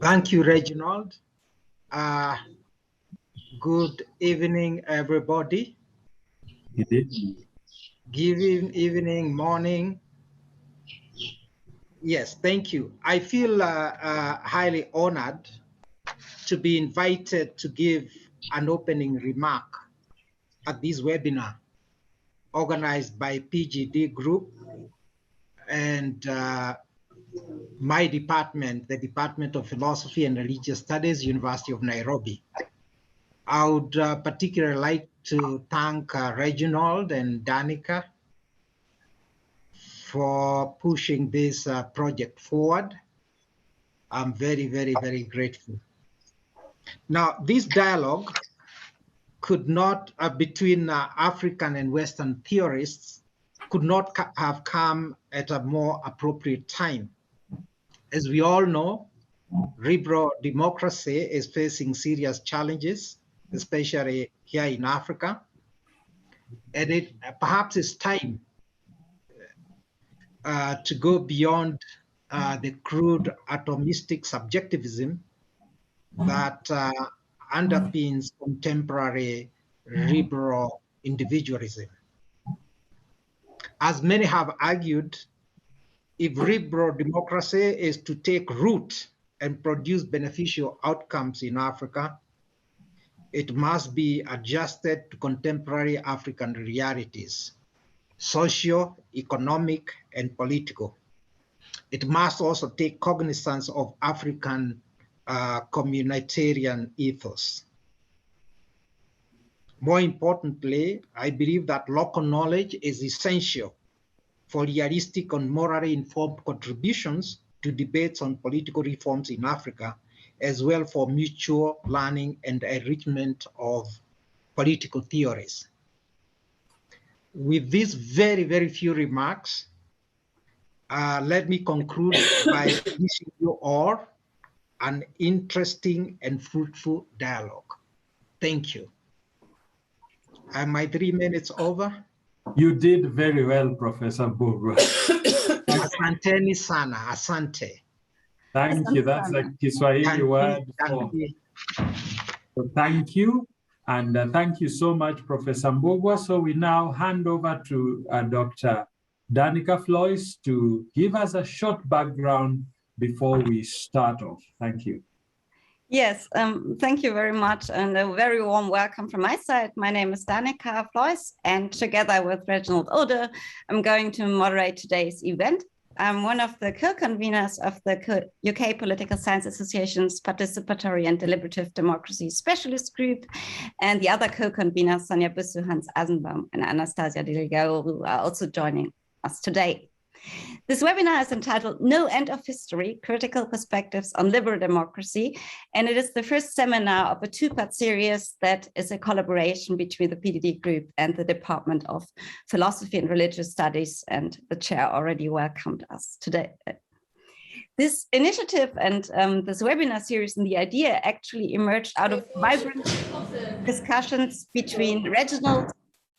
Thank you, Reginald. Good evening, everybody. Good evening, morning. Yes, thank you. I feel highly honored to be invited to give an opening remark at this webinar organized by PGD Group and my department, the Department of Philosophy and Religious Studies, University of Nairobi. I would particularly like to thank Reginald and Danica for pushing this project forward. I'm very, very, very grateful. Now, this dialogue could not, between African and Western theorists, could not have come at a more appropriate time. As we all know, liberal democracy is facing serious challenges, especially here in Africa. And it perhaps is time to go beyond the crude atomistic subjectivism that underpins contemporary liberal individualism. As many have argued, if liberal democracy is to take root and produce beneficial outcomes in Africa, it must be adjusted to contemporary African realities, socio, economic, and political. It must also take cognizance of African communitarian ethos. More importantly, I believe that local knowledge is essential for realistic and morally informed contributions to debates on political reforms in Africa, as well for mutual learning and enrichment of political theories. With these very, very few remarks, let me conclude by wishing you all an interesting and fruitful dialogue. Thank you. Are my 3 minutes over? You did very well, Professor Mbugua. Asanteni sana, asante. Thank you. That's a Kiswahili word for so thank you. And thank you so much, Professor Mbugua. So we now hand over to Dr. Danica Floyce to give us a short background before we start off. Thank you. Yes, thank you very much, and a very warm welcome from my side. My name is Danica Floyce, and together with Reginald Ode, I'm going to moderate today's event. I'm one of the co-conveners of the UK Political Science Association's Participatory and Deliberative Democracy Specialist Group, and the other co-conveners, Sonja Büssu, Hans Asenbaum, and Anastasia Delegao, who are also joining us today. This webinar is entitled No End of History, Critical Perspectives on Liberal Democracy, and it is the first seminar of a two-part series that is a collaboration between the PDD group and the Department of Philosophy and Religious Studies, and the chair already welcomed us today. This initiative and this webinar series and the idea actually emerged out of vibrant discussions between Reginald,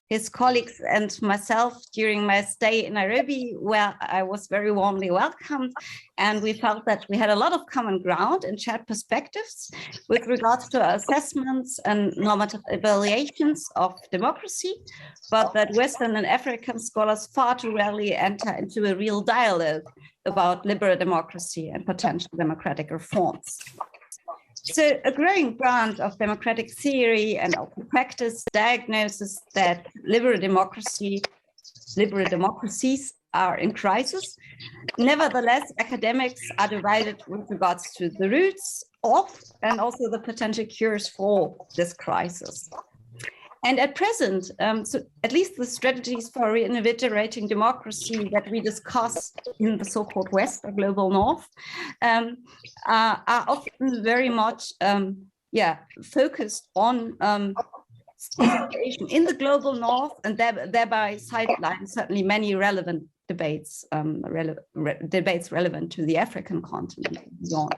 his colleagues, and myself during my stay in Nairobi, where I was very warmly welcomed. And we felt that we had a lot of common ground and shared perspectives with regards to our assessments and normative evaluations of democracy, but that Western and African scholars far too rarely enter into a real dialogue about liberal democracy and potential democratic reforms. So a growing branch of democratic theory and open practice diagnoses that liberal democracies are in crisis. Nevertheless, academics are divided with regards to the roots of and also the potential cures for this crisis. And at present, so at least the strategies for reinvigorating democracy that we discuss in the so-called West or global North are often very much focused on situation in the global North, and thereby sideline certainly many relevant debates, debates relevant to the African continent and beyond.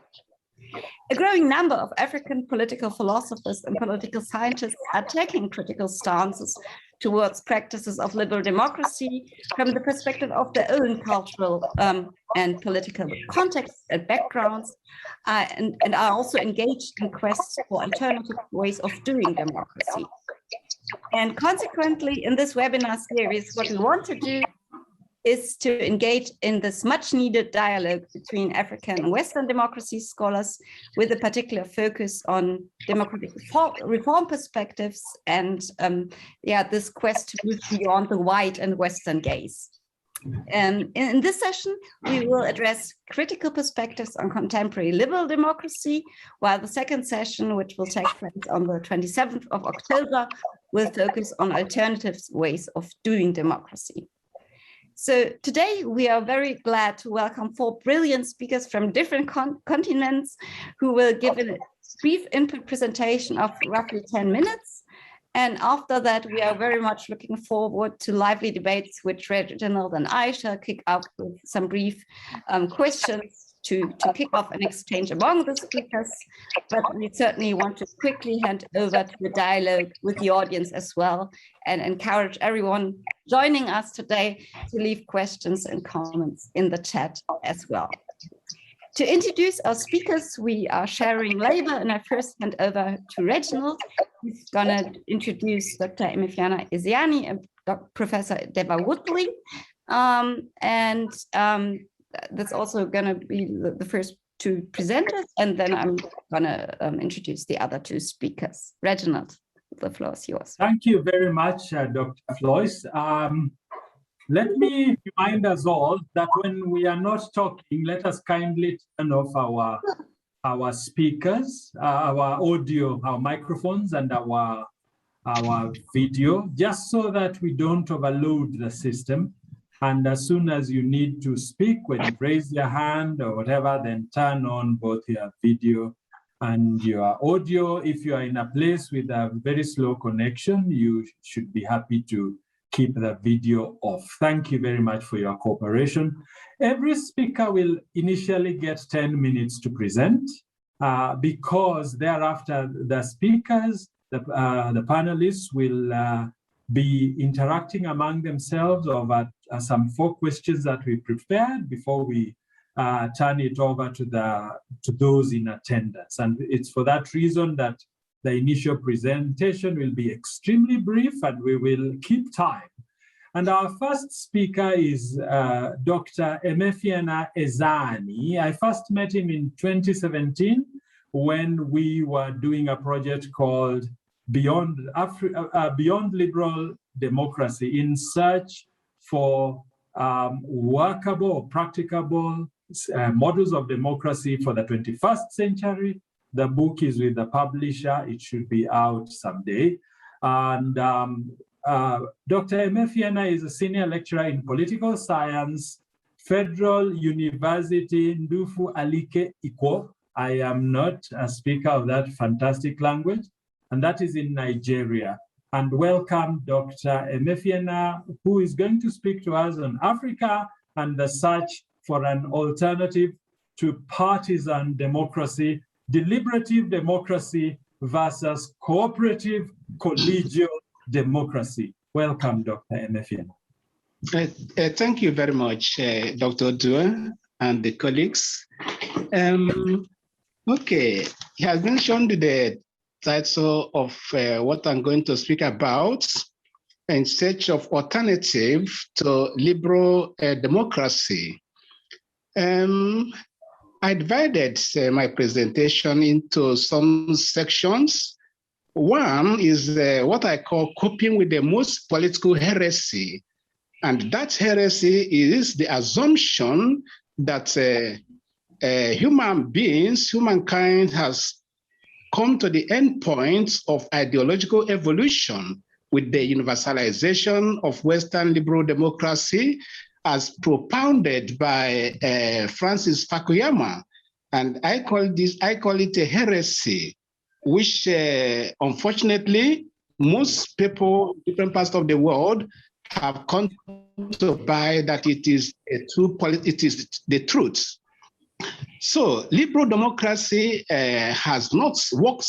A growing number of African political philosophers and political scientists are taking critical stances towards practices of liberal democracy from the perspective of their own cultural and political context and backgrounds, and are also engaged in quests for alternative ways of doing democracy. And consequently, in this webinar series, what we want to do is to engage in this much needed dialogue between African and Western democracy scholars with a particular focus on democratic reform perspectives and this quest to move beyond the white and Western gaze. In this session, we will address critical perspectives on contemporary liberal democracy, while the second session, which will take place on the 27th of October, will focus on alternative ways of doing democracy. So today we are very glad to welcome 4 brilliant speakers from different continents who will give a brief input presentation of roughly 10 minutes. And after that, we are very much looking forward to lively debates, which Reginald and I shall kick off with some brief questions to kick off an exchange among the speakers. But we certainly want to quickly hand over to the dialogue with the audience as well, and encourage everyone joining us today to leave questions and comments in the chat as well. To introduce our speakers, we are sharing labor, and I first hand over to Reginald. He's going to introduce Dr. Emefiana Ezeani and Professor Deborah Woodley. That's also going to be the first 2 presenters, and then I'm going to introduce the other 2 speakers. Reginald, the floor is yours. Thank you very much, Dr. Floyce. Let me remind us all that when we are not talking, let us kindly turn off our speakers, our audio, our microphones, and our video, just so that we don't overload the system. And as soon as you need to speak, when you raise your hand or whatever, then turn on both your video and your audio. If you are in a place with a very slow connection, you should be happy to keep the video off. Thank you very much for your cooperation. Every speaker will initially get 10 minutes to present, because thereafter the speakers, the panelists will be interacting among themselves over some 4 questions that we prepared before we turn it over to those in attendance. And it's for that reason that the initial presentation will be extremely brief, and we will keep time. And our first speaker is Dr. Emefiana Ezeani. I first met him in 2017 when we were doing a project called Beyond Liberal Democracy, in search for workable or practicable models of democracy for the 21st century. The book is with the publisher. It should be out someday. And Dr. Emefiana is a senior lecturer in political science, Federal University Ndufu Alike Ikwo. I am not a speaker of that fantastic language, and that is in Nigeria. And welcome Dr. Emefiana, who is going to speak to us on Africa and the search for an alternative to partisan democracy, deliberative democracy versus cooperative collegiate democracy. Welcome, Dr. Emefiana. Thank you very much, Dr. Dua and the colleagues. Okay, he has mentioned the title of what I'm going to speak about, in search of alternative to liberal democracy. I divided my presentation into some sections. One is what I call coping with the most political heresy. And that heresy is the assumption that humankind has come to the end point of ideological evolution with the universalization of Western liberal democracy as propounded by Francis Fukuyama. And I call it a heresy, which unfortunately most people in different parts of the world have come to buy that it is the truth. So liberal democracy has not worked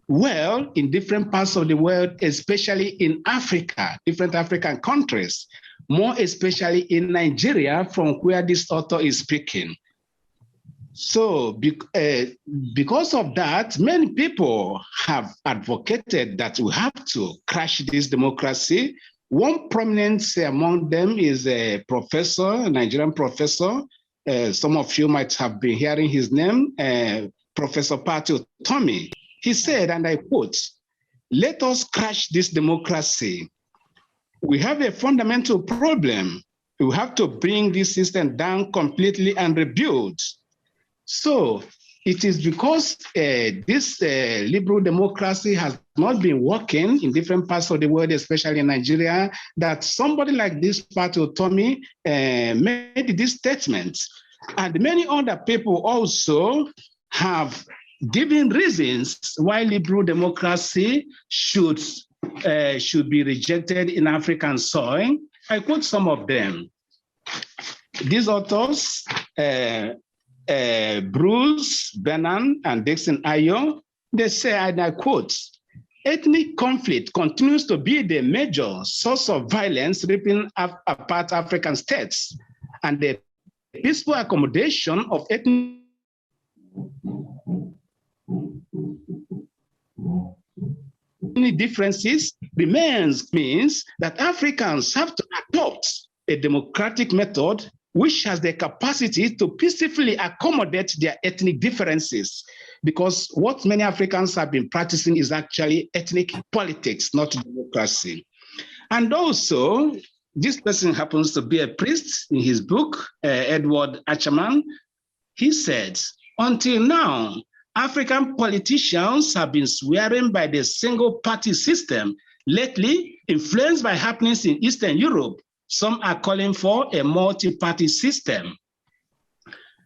well in different parts of the world, especially in Africa, different African countries, more especially in Nigeria, from where this author is speaking. So because of that, many people have advocated that we have to crash this democracy. One prominent among them is a professor, a Nigerian professor. Some of you might have been hearing his name, Professor Participatory. He said, and I quote, "Let us crash this democracy. We have a fundamental problem. We have to bring this system down completely and rebuild." So it is because this liberal democracy has not been working in different parts of the world, especially in Nigeria, that somebody like this Participatory made this statement. And many other people also have given reasons why liberal democracy should be rejected in African soil. I quote some of them. These authors, Bruce Bennan and Dixon Ayo, they say, and I quote, "Ethnic conflict continues to be the major source of violence ripping apart African states, and the peaceful accommodation of ethnic differences means that Africans have to adopt a democratic method which has the capacity to peacefully accommodate their ethnic differences. Because what many Africans have been practicing is actually ethnic politics, not democracy." And also, this person happens to be a priest. In his book, Edward Achaman, he said, "Until now, African politicians have been swearing by the single-party system. Lately, influenced by happenings in Eastern Europe, some are calling for a multi-party system.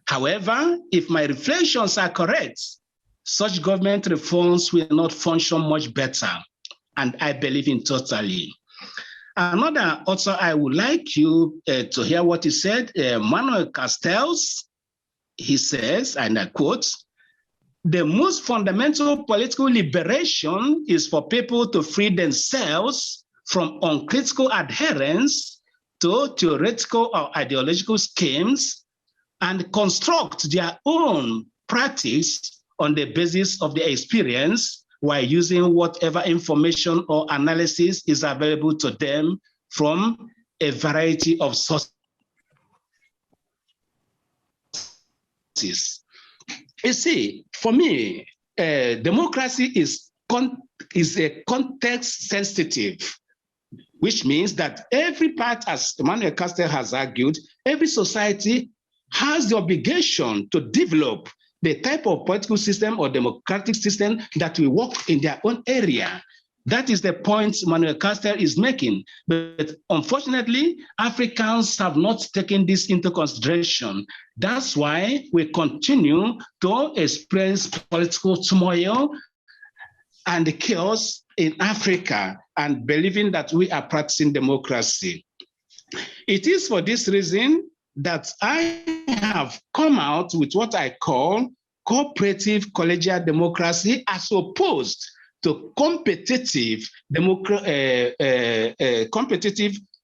However, if my reflections are correct, such government reforms will not function much better, and I believe in totally." Another author I would like you to hear what he said, Manuel Castells, he says, and I quote, "The most fundamental political liberation is for people to free themselves from uncritical adherence to theoretical or ideological schemes and construct their own practice on the basis of their experience while using whatever information or analysis is available to them from a variety of sources." You see, for me, democracy is a context sensitive, which means that every part, as Emmanuel Castell has argued, every society has the obligation to develop the type of political system or democratic system that will work in their own area. That is the point Emmanuel Castell is making. But unfortunately, Africans have not taken this into consideration. That's why we continue to experience political turmoil and chaos in Africa and believing that we are practicing democracy. It is for this reason that I have come out with what I call cooperative collegiate democracy as opposed to competitive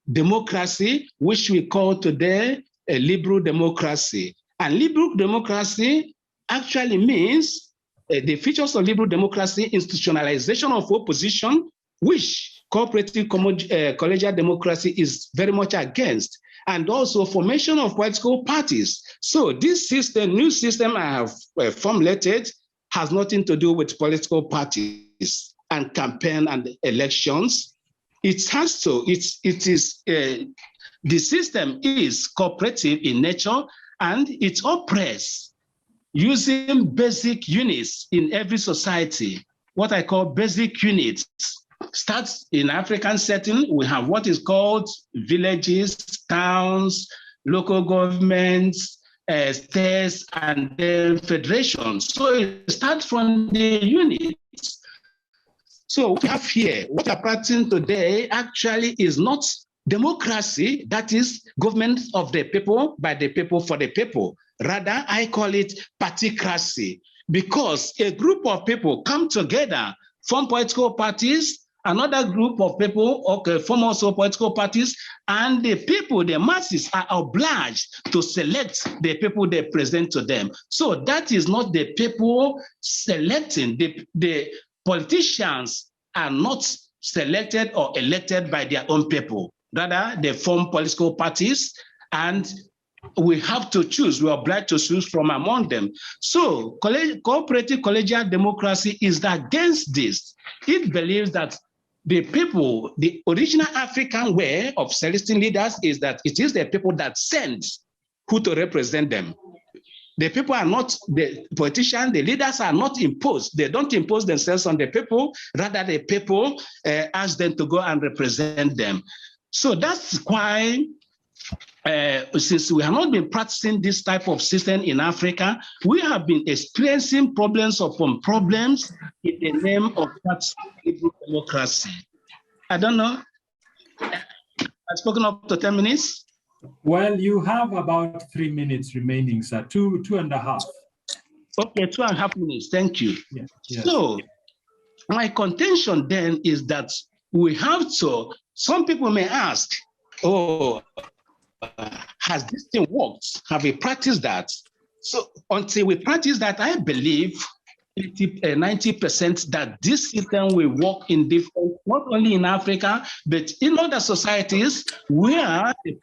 democracy, which we call today a liberal democracy. And liberal democracy actually means the features of liberal democracy: institutionalization of opposition, which cooperative collegiate democracy is very much against, and also formation of political parties. So this system, new system I have formulated, has nothing to do with political parties and campaign and elections. It has to, the system is cooperative in nature, and it operates using basic units in every society, what I call basic units. Starts in African setting, we have what is called villages, towns, local governments, states, and then federations. So it starts from the units. So what we have here, what we are practicing today actually is not democracy, that is government of the people, by the people, for the people. Rather, I call it particracy, because a group of people come together, form political parties, another group of people form also political parties, and the people, the masses, are obliged to select the people they present to them. So that is not the people selecting. The politicians are not selected or elected by their own people. Rather, they form political parties, and we have to choose. We are obliged to choose from among them. So cooperative collegiate democracy is against this. It believes that the people, the original African way of selecting leaders is that it is the people that send who to represent them. The people are not, the politicians, the leaders are not imposed. They don't impose themselves on the people. Rather, the people ask them to go and represent them. So that's why, since we have not been practicing this type of system in Africa, we have been experiencing problems upon problems in the name of that democracy. I don't know. I've spoken up to 10 minutes. Well, you have about 3 minutes remaining, sir. Two and a half. Okay, 2.5 minutes. Thank you. Yeah. Yes. So my contention then is that we have to, some people may ask, oh, has this thing worked? Have we practiced that? So until we practice that, I believe 90% that this system will work in different, not only in Africa, but in other societies where the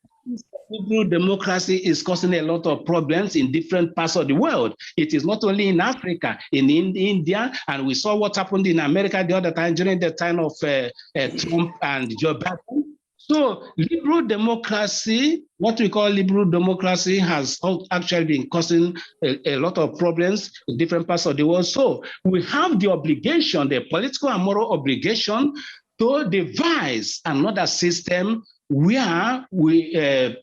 liberal democracy is causing a lot of problems in different parts of the world. It is not only in Africa, in India, and we saw what happened in America the other time during the time of Trump and Joe Biden. So liberal democracy, what we call liberal democracy, has actually been causing a lot of problems in different parts of the world. So we have the obligation, the political and moral obligation, to devise another system where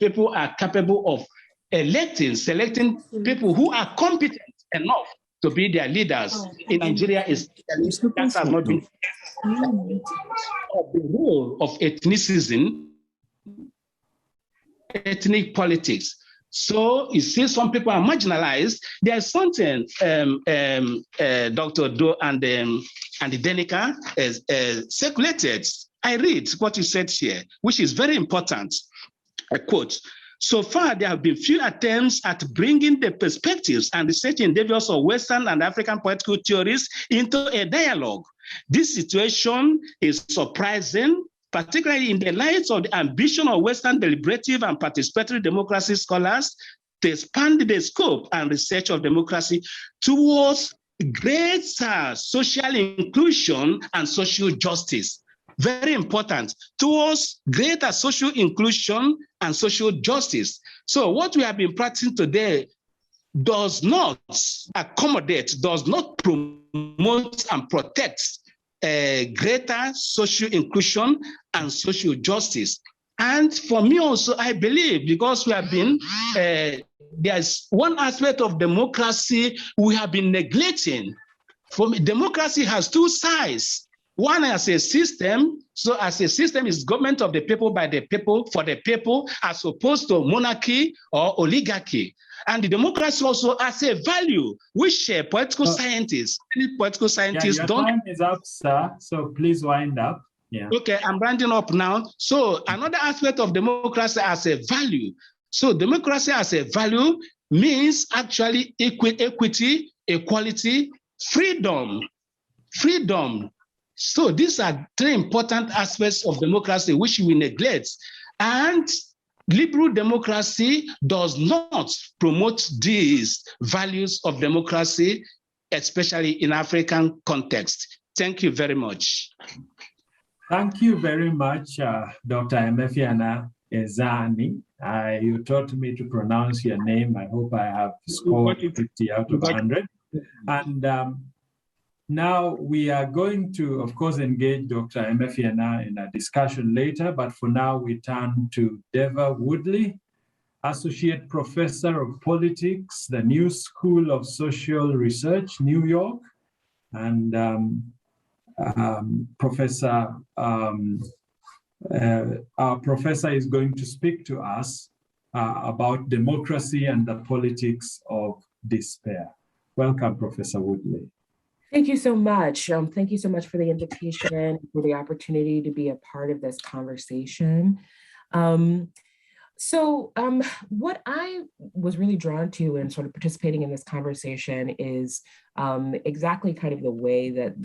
people are capable of selecting people who are competent enough to be their leaders. In Nigeria, that has not been of the role of ethnicism, ethnic politics. So you see, some people are marginalized. There's something Dr. Do and the Danica circulated. I read what you said here, which is very important. I quote, "So far, there have been few attempts at bringing the perspectives and research endeavors of Western and African political theories into a dialogue. This situation is surprising, particularly in the light of the ambition of Western deliberative and participatory democracy scholars to expand the scope and research of democracy towards greater social inclusion and social justice." Very important, towards greater social inclusion and social justice. So what we have been practicing today does not accommodate, does not promote and protect greater social inclusion and social justice. And for me also, I believe, because we have been, there's one aspect of democracy we have been neglecting. For me, democracy has two sides. One as a system, so as a system is government of the people, by the people, for the people, as opposed to monarchy or oligarchy. And the democracy also as a value, which political scientists, your don't. Time is up, sir, so please wind up. Yeah. Okay, I'm rounding up now. So another aspect of democracy as a value. So democracy as a value means actually equity, equality, freedom. So these are three important aspects of democracy which we neglect. And liberal democracy does not promote these values of democracy, especially in African context. Thank you very much. Thank you very much, Dr. Emefiana Ezani. You taught me to pronounce your name. I hope I have scored 50 out of 100. And now we are going to, of course, engage Dr. Emefiana in a discussion later, but for now we turn to Deva Woodley, Associate Professor of Politics, the New School of Social Research, New York, and our professor is going to speak to us about democracy and the politics of despair. Welcome, Professor Woodley. Thank you so much. Thank you so much for the invitation, for the opportunity to be a part of this conversation. What I was really drawn to in sort of participating in this conversation is exactly kind of the way that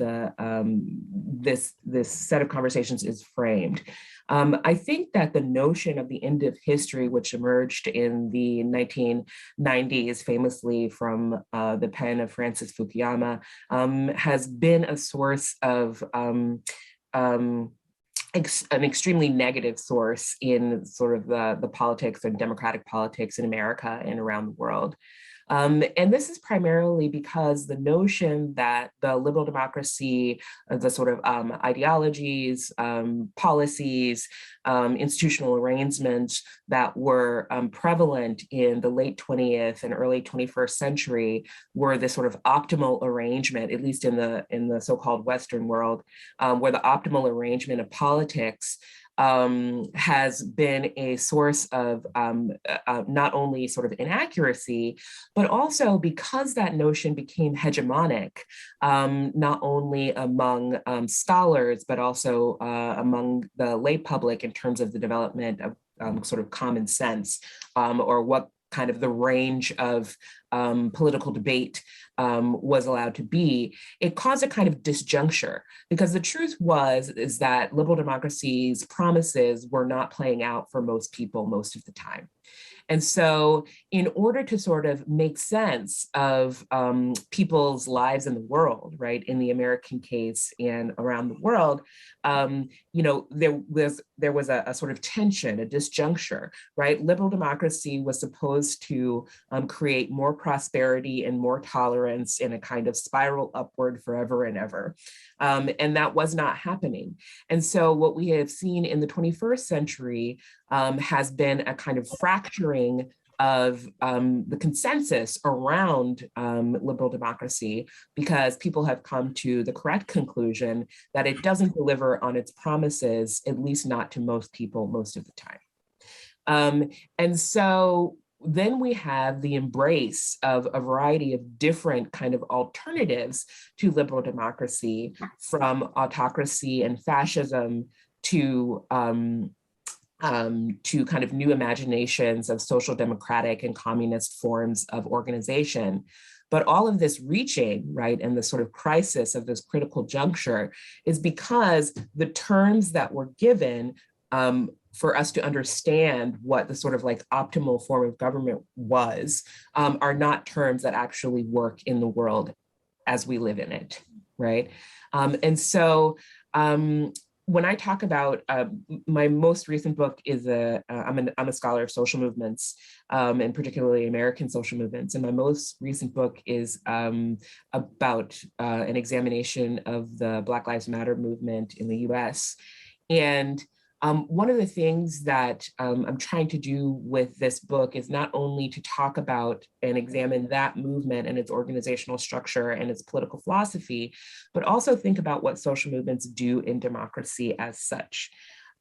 this set of conversations is framed. I think that the notion of the end of history, which emerged in the 1990s, famously from the pen of Francis Fukuyama, has been a source of an extremely negative source in sort of the politics and democratic politics in America and around the world. And this is primarily because the notion that the liberal democracy, the sort of ideologies, policies, institutional arrangements that were prevalent in the late 20th and early 21st century were this sort of optimal arrangement, at least in the so-called Western world, where the optimal arrangement of politics has been a source of not only sort of inaccuracy, but also because that notion became hegemonic, not only among scholars, but also among the lay public in terms of the development of sort of common sense, or what kind of the range of political debate was allowed to be, it caused a kind of disjuncture, because the truth is that liberal democracy's promises were not playing out for most people most of the time. And so in order to sort of make sense of people's lives in the world, right, in the American case and around the world, there was a sort of tension, a disjuncture, right? Liberal democracy was supposed to create more prosperity and more tolerance in a kind of spiral upward forever and ever. And that was not happening. And so what we have seen in the 21st century has been a kind of fracturing of the consensus around liberal democracy, because people have come to the correct conclusion that it doesn't deliver on its promises, at least not to most people most of the time. And so then we have the embrace of a variety of different kind of alternatives to liberal democracy, from autocracy and fascism to kind of new imaginations of social democratic and communist forms of organization. But all of this reaching, right, and the sort of crisis of this critical juncture is because the terms that were given for us to understand what the sort of like optimal form of government was, are not terms that actually work in the world as we live in it, right? And so when I talk about my most recent book is I'm a scholar of social movements, and particularly American social movements. And my most recent book is about an examination of the Black Lives Matter movement in the US. And one of the things that I'm trying to do with this book is not only to talk about and examine that movement and its organizational structure and its political philosophy, but also think about what social movements do in democracy as such.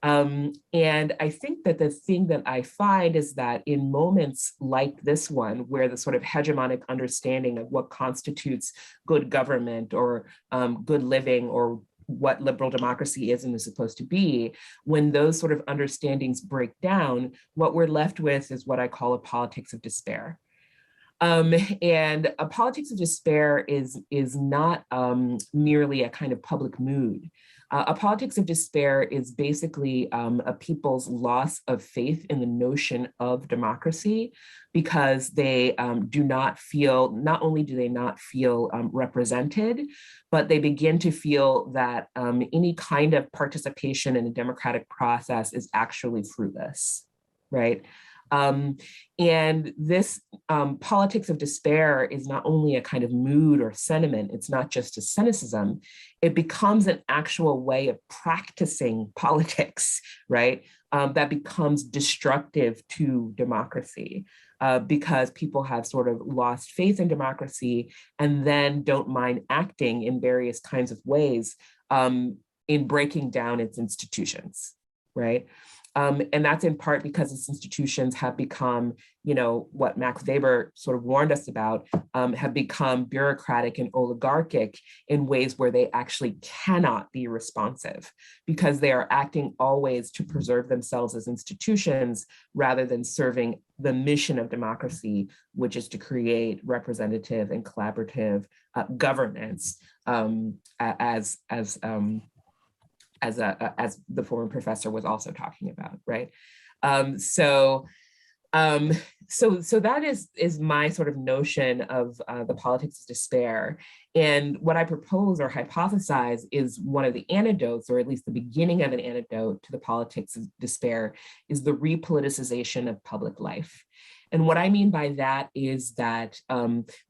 And I think that the thing that I find is that in moments like this one, where the sort of hegemonic understanding of what constitutes good government or good living, or what liberal democracy is and is supposed to be, when those sort of understandings break down, what we're left with is what I call a politics of despair. And a politics of despair is not merely a kind of public mood. A politics of despair is basically a people's loss of faith in the notion of democracy, because they not only do they not feel represented, but they begin to feel that any kind of participation in a democratic process is actually fruitless, right? And this politics of despair is not only a kind of mood or sentiment, it's not just a cynicism, it becomes an actual way of practicing politics, right? That becomes destructive to democracy, because people have sort of lost faith in democracy and then don't mind acting in various kinds of ways in breaking down its institutions, right? And that's in part because its institutions have become, what Max Weber sort of warned us about, have become bureaucratic and oligarchic in ways where they actually cannot be responsive, because they are acting always to preserve themselves as institutions rather than serving the mission of democracy, which is to create representative and collaborative governance, as the former professor was also talking about, right? So that is my sort of notion of the politics of despair. And what I propose or hypothesize is one of the antidotes, or at least the beginning of an antidote to the politics of despair, is the repoliticization of public life. And what I mean by that is that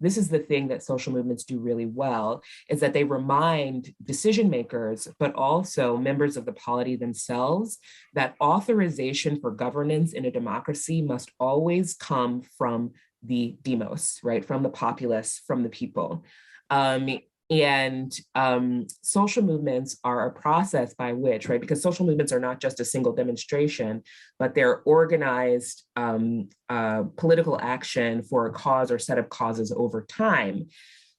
this is the thing that social movements do really well, is that they remind decision makers, but also members of the polity themselves, that authorization for governance in a democracy must always come from the demos, right? From the populace, from the people. Social movements are a process by which, right, because social movements are not just a single demonstration, but they're organized political action for a cause or set of causes over time.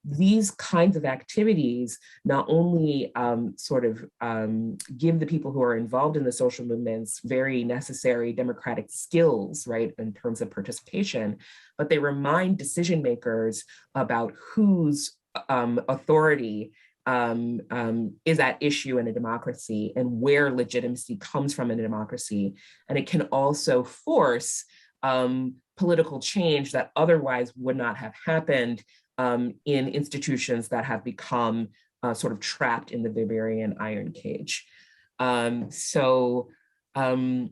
These kinds of activities not only give the people who are involved in the social movements very necessary democratic skills, right, in terms of participation, but they remind decision makers about whose authority is at issue in a democracy and where legitimacy comes from in a democracy. And it can also force political change that otherwise would not have happened in institutions that have become sort of trapped in the Weberian iron cage. So the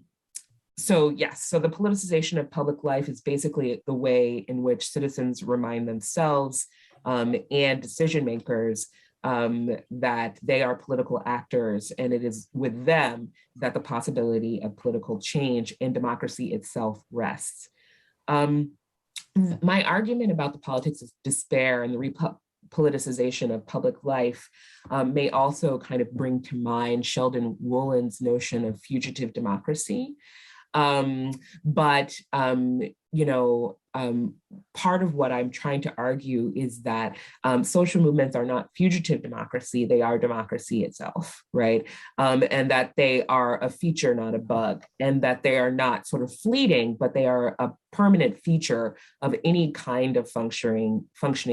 politicization of public life is basically the way in which citizens remind themselves and decision makers that they are political actors, and it is with them that the possibility of political change and democracy itself rests. My argument about the politics of despair and the politicization of public life may also kind of bring to mind Sheldon Wolin's notion of fugitive democracy. Part of what I'm trying to argue is that social movements are not fugitive democracy, they are democracy itself, right? And that they are a feature, not a bug, and that they are not sort of fleeting, but they are a permanent feature of any kind of functioning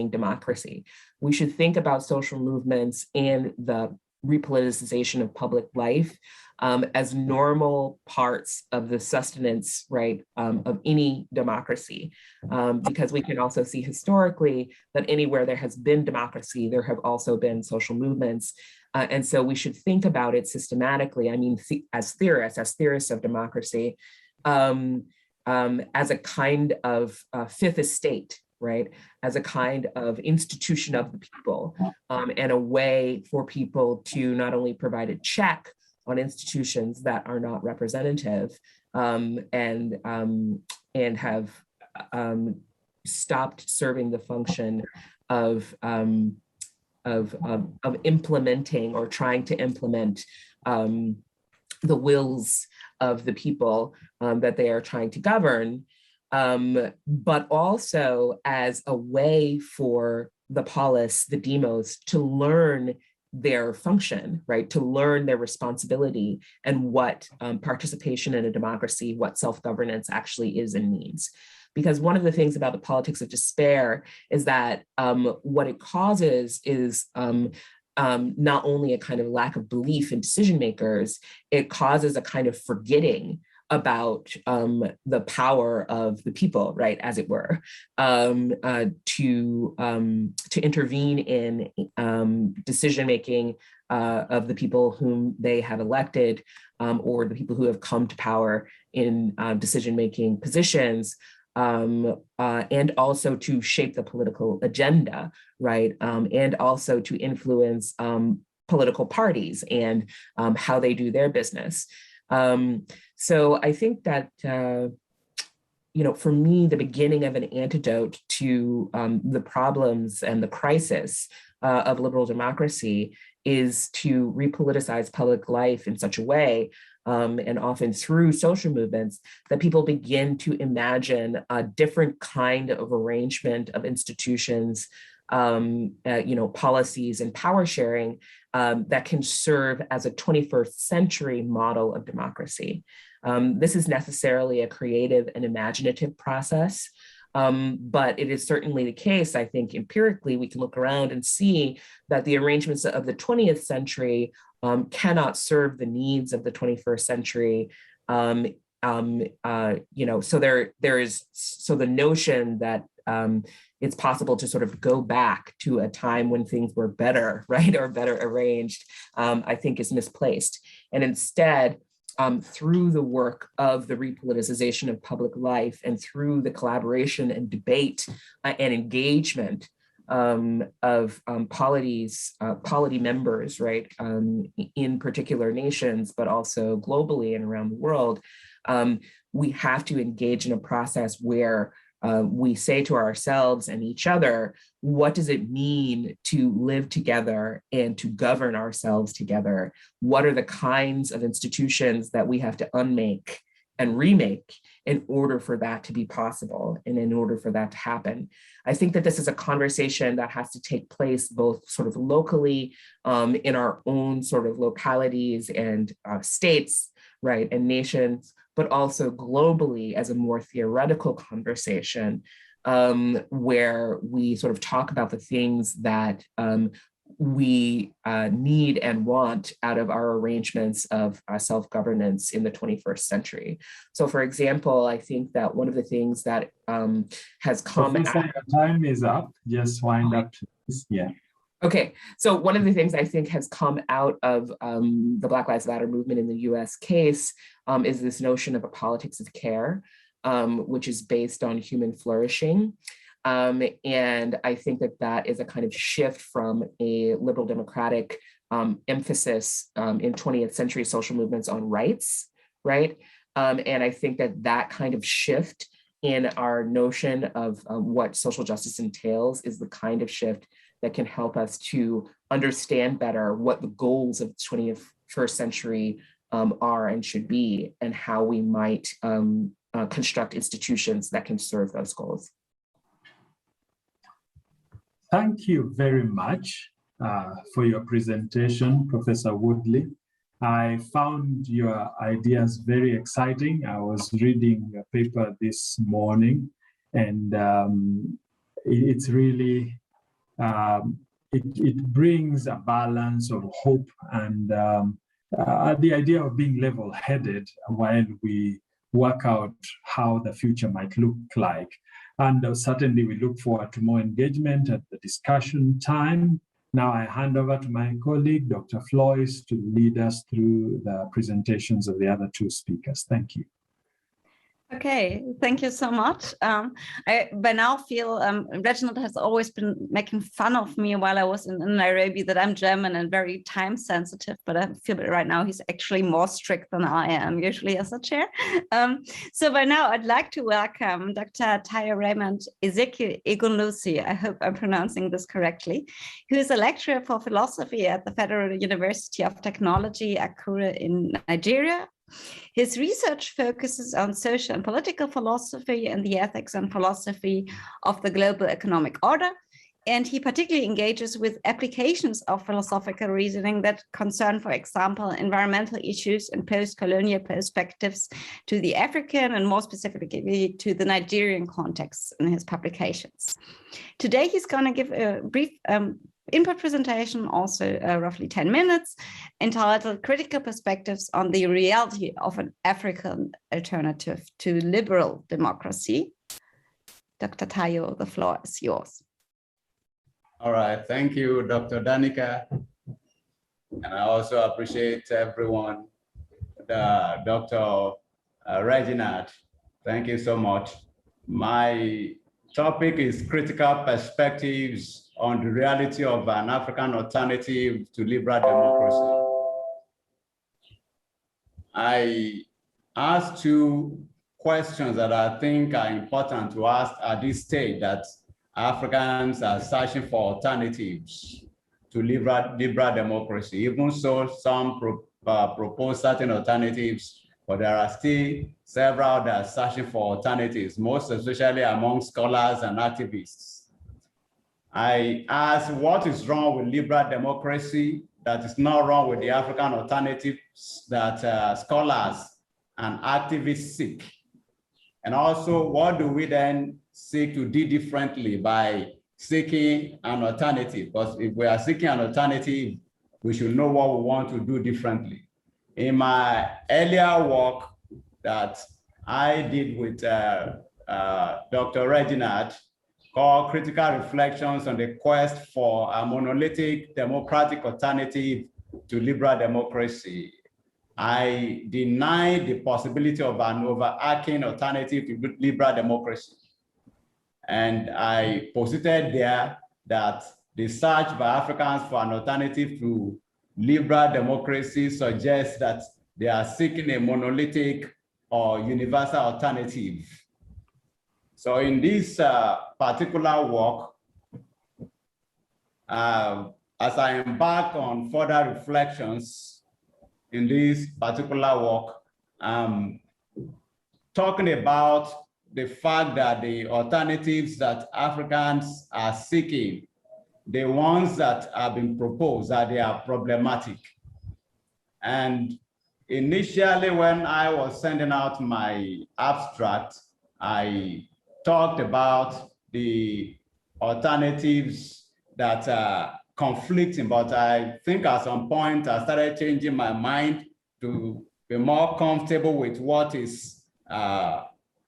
democracy. We should think about social movements and the repoliticization of public life as normal parts of the sustenance, right, of any democracy. Because we can also see historically that anywhere there has been democracy, there have also been social movements. And so we should think about it systematically, I mean, as theorists of democracy, as a kind of fifth estate, right? As a kind of institution of the people, and a way for people to not only provide a check on institutions that are not representative, and have stopped serving the function of implementing or trying to implement the wills of the people that they are trying to govern, but also as a way for the polis, the demos, to learn their function, right? To learn their responsibility and what participation in a democracy, what self-governance actually is and means. Because one of the things about the politics of despair is that what it causes is not only a kind of lack of belief in decision makers, it causes a kind of forgetting about the power of the people, right, as it were, to intervene in decision-making of the people whom they have elected, or the people who have come to power in decision-making positions, and also to shape the political agenda, right, and also to influence political parties and how they do their business. So I think that, for me, the beginning of an antidote to the problems and the crisis of liberal democracy is to repoliticize public life in such a way and often through social movements, that people begin to imagine a different kind of arrangement of institutions, policies and power sharing that can serve as a 21st century model of democracy. This is necessarily a creative and imaginative process, but it is certainly the case, I think, empirically, we can look around and see that the arrangements of the 20th century cannot serve the needs of the 21st century. So the notion that it's possible to sort of go back to a time when things were better, right, or better arranged, I think is misplaced. And instead, through the work of the repoliticization of public life and through the collaboration and debate and engagement of polity members, right, in particular nations, but also globally and around the world, we have to engage in a process where we say to ourselves and each other, what does it mean to live together and to govern ourselves together? What are the kinds of institutions that we have to unmake and remake in order for that to be possible and in order for that to happen? I think that this is a conversation that has to take place both sort of locally in our own sort of localities and states, right, and nations, but also globally as a more theoretical conversation where we sort of talk about the things that we need and want out of our arrangements of self-governance in the 21st century. So for example, I think that one of the things that has come out— Professor, your time is up, just wind up, please. Yeah. Okay, so one of the things I think has come out of the Black Lives Matter movement in the US case is this notion of a politics of care, which is based on human flourishing. And I think that that is a kind of shift from a liberal democratic emphasis in 20th century social movements on rights, right? And I think that that kind of shift in our notion of what social justice entails is the kind of shift that can help us to understand better what the goals of the 21st century are and should be, and how we might construct institutions that can serve those goals. Thank you very much for your presentation, Professor Woodley. I found your ideas very exciting. I was reading your paper this morning, and it's really, it brings a balance of hope and the idea of being level-headed while we work out how the future might look like. And certainly we look forward to more engagement at the discussion time. Now I hand over to my colleague, Dr. Floyce, to lead us through the presentations of the other two speakers. Thank you. Okay, thank you so much. I by now feel Reginald has always been making fun of me while I was in Nairobi that I'm German and very time sensitive, but I feel that right now he's actually more strict than I am usually as a chair. So by now I'd like to welcome Dr. Tayo Raymond Ezekiel-Egunlusi, I hope I'm pronouncing this correctly, who is a lecturer for philosophy at the Federal University of Technology, Akure in Nigeria. His research focuses on social and political philosophy and the ethics and philosophy of the global economic order. And he particularly engages with applications of philosophical reasoning that concern, for example, environmental issues and post-colonial perspectives to the African and more specifically to the Nigerian context in his publications. Today, he's going to give a brief input presentation, also roughly 10 minutes, entitled Critical Perspectives on the Reality of an African Alternative to Liberal Democracy. Dr. Tayo, the floor is yours. All right, thank you, Dr. Danica. And I also appreciate everyone, Dr. Reginald. Thank you so much. My topic is critical perspectives on the reality of an African alternative to liberal democracy. I asked two questions that I think are important to ask at this stage, that Africans are searching for alternatives to liberal democracy. Even so, some proposed certain alternatives, but there are still several that are searching for alternatives, most especially among scholars and activists. I asked, what is wrong with liberal democracy that is not wrong with the African alternatives that scholars and activists seek? And also, what do we then seek to do differently by seeking an alternative? Because if we are seeking an alternative, we should know what we want to do differently. In my earlier work that I did with Dr. Reginald, called Critical Reflections on the Quest for a Monolithic Democratic Alternative to Liberal Democracy, I denied the possibility of an overarching alternative to liberal democracy. And I posited there that the search by Africans for an alternative to liberal democracy suggests that they are seeking a monolithic or universal alternative. So in this particular work, as I embark on further reflections in this particular work, talking about the fact that the alternatives that Africans are seeking, the ones that have been proposed, that they are problematic. And initially, when I was sending out my abstract, I talked about the alternatives that are conflicting, but I think at some point I started changing my mind to be more comfortable with what is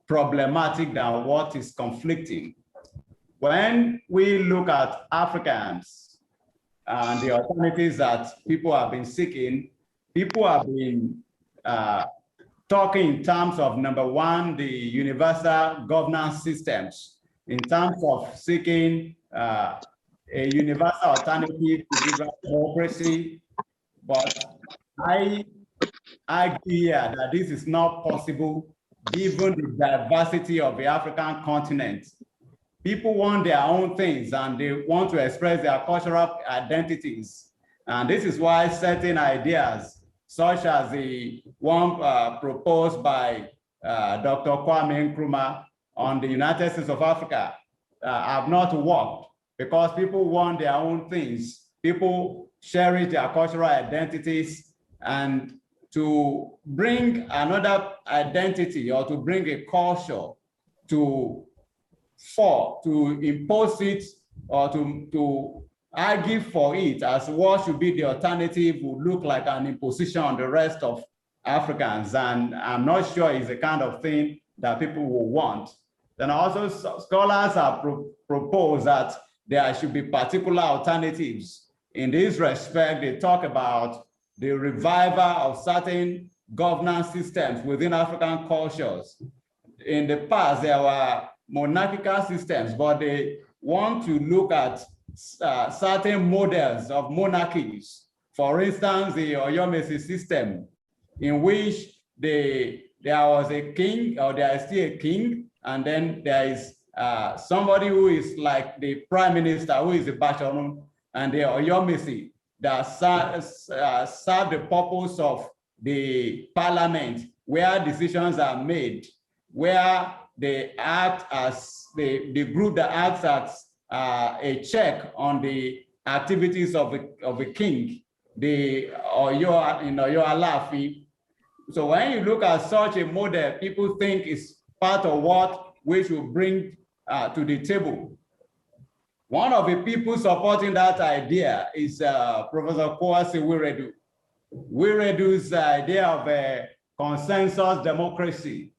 problematic than what is conflicting. When we look at Africans and the alternatives that people have been seeking, people have been talking in terms of, number one, the universal governance systems, in terms of seeking a universal alternative to liberal democracy. But I argue here that this is not possible given the diversity of the African continent. People want their own things and they want to express their cultural identities. And this is why certain ideas, such as the one proposed by Dr. Kwame Nkrumah on the United States of Africa, have not worked, because people want their own things. People cherish their cultural identities, and to bring another identity or to bring a culture to impose it or to argue for it as what should be the alternative would look like an imposition on the rest of Africans. And I'm not sure it's the kind of thing that people will want. Then also scholars have proposed that there should be particular alternatives. In this respect, they talk about the revival of certain governance systems within African cultures. In the past, there were monarchical systems, but they want to look at certain models of monarchies. For instance, the Oyomesi system, in which there was a king, or there is still a king, and then there is somebody who is like the prime minister, who is the Basharum, and the Oyomesi that serve the purpose of the parliament, where decisions are made, where they act as the group that acts as a check on the activities of the king, the Oyo Alafi. So when you look at such a model, people think it's part of what we should bring to the table. One of the people supporting that idea is Professor Kwasi Wiredu. Wiredu's idea of a consensus democracy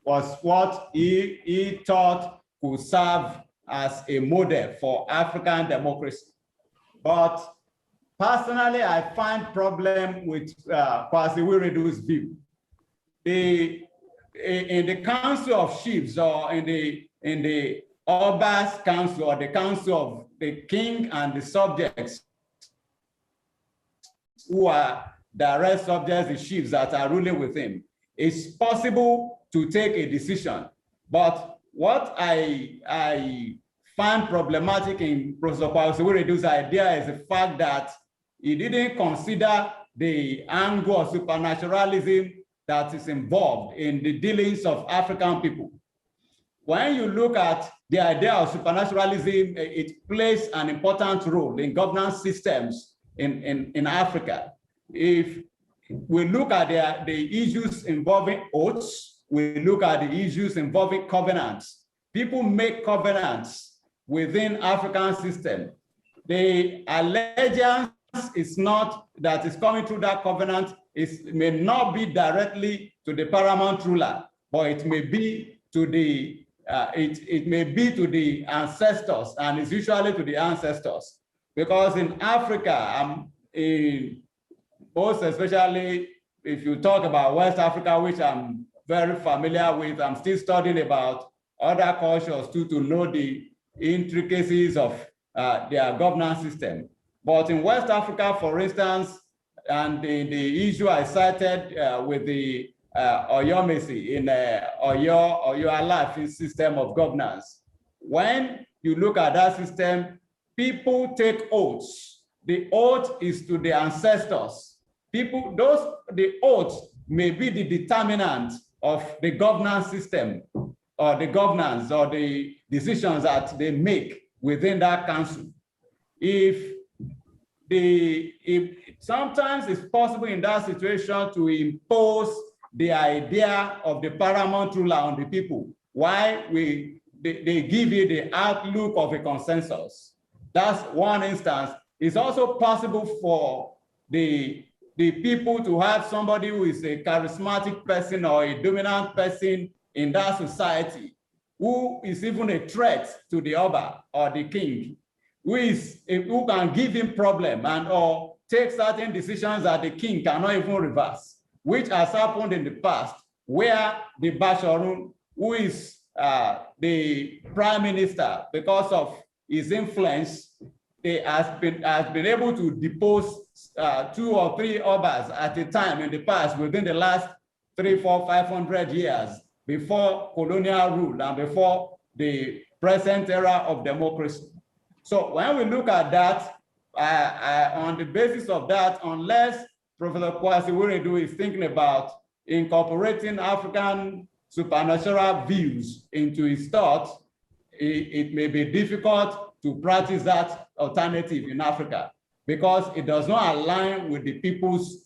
was what he thought could serve as a model for African democracy. But personally, I find problem with Kwasi Wiredu's view. In the Council of Chiefs, or in the Oba's Council, or the Council of the King and the subjects, who are direct subjects, the chiefs that are ruling with him, it's possible to take a decision. But what I find problematic in Professor Kwasi Wiredu's idea is the fact that he didn't consider the angle of supernaturalism that is involved in the dealings of African people. When you look at the idea of supernaturalism, it plays an important role in governance systems in Africa. If we look at the issues involving oaths, we look at the issues involving covenants. People make covenants within African system. The allegiance is not that is coming through that covenant. It may not be directly to the paramount ruler, but it may be to the it may be to the ancestors, and it's usually to the ancestors. Because in Africa, most especially if you talk about West Africa, which I'm very familiar with, I'm still studying about other cultures too, to know the intricacies of their governance system. But in West Africa, for instance, and the issue I cited with the Oyomesi in Oyo Alaafin system of governance, when you look at that system, people take oaths. The oath is to the ancestors. The oath may be the determinant of the governance system, or the governance, or the decisions that they make within that council. If sometimes it's possible in that situation to impose the idea of the paramount ruler on the people, why they give you the outlook of a consensus. That's one instance. It's also possible for the people to have somebody who is a charismatic person or a dominant person in that society, who is even a threat to the Oba or the king, who can give him problem and or take certain decisions that the king cannot even reverse, which has happened in the past, where the Basharun, who is the prime minister, because of his influence, has been able to depose 2 or 3 Obas at a time in the past, within the last 300, 400, 500 years, before colonial rule and before the present era of democracy. So when we look at that, on the basis of that, unless Professor Kwasi Wiredu is thinking about incorporating African supernatural views into his thought, it may be difficult to practice that alternative in Africa, because it does not align with the people's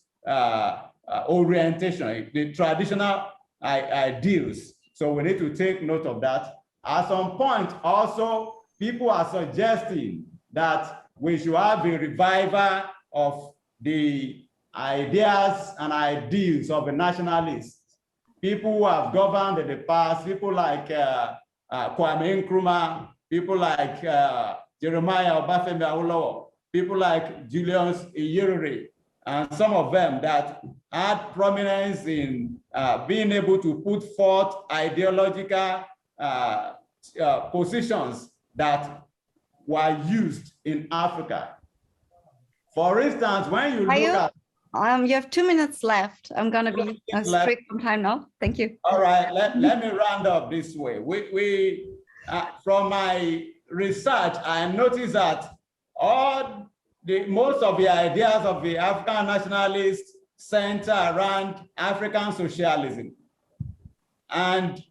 orientation, the traditional ideals. So we need to take note of that. At some point also, people are suggesting that we should have a revival of the ideas and ideals of the nationalists. People who have governed in the past, people like Kwame Nkrumah, people like Jeremiah Obafemi Awolowo, people like Julius Iyerere, and some of them that had prominence in being able to put forth ideological positions that were used in Africa. For instance, when you look at... you have 2 minutes left. I'm going to be strict on time now. Thank you. All right, let me round up this way. From my research, I noticed that most of the ideas of the African nationalists center around African socialism. And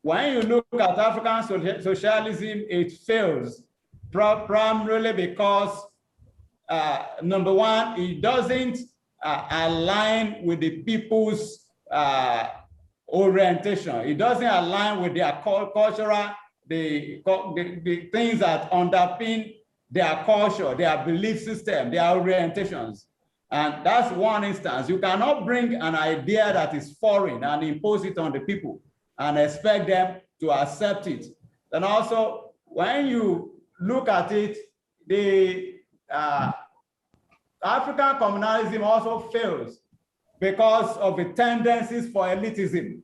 when you look at African socialism, it fails primarily because, number one, it doesn't align with the people's orientation. It doesn't align with their cultural, the things that underpin their culture, their belief system, their orientations. And that's one instance. You cannot bring an idea that is foreign and impose it on the people and expect them to accept it. And also, when you look at it, the African communalism also fails because of the tendencies for elitism.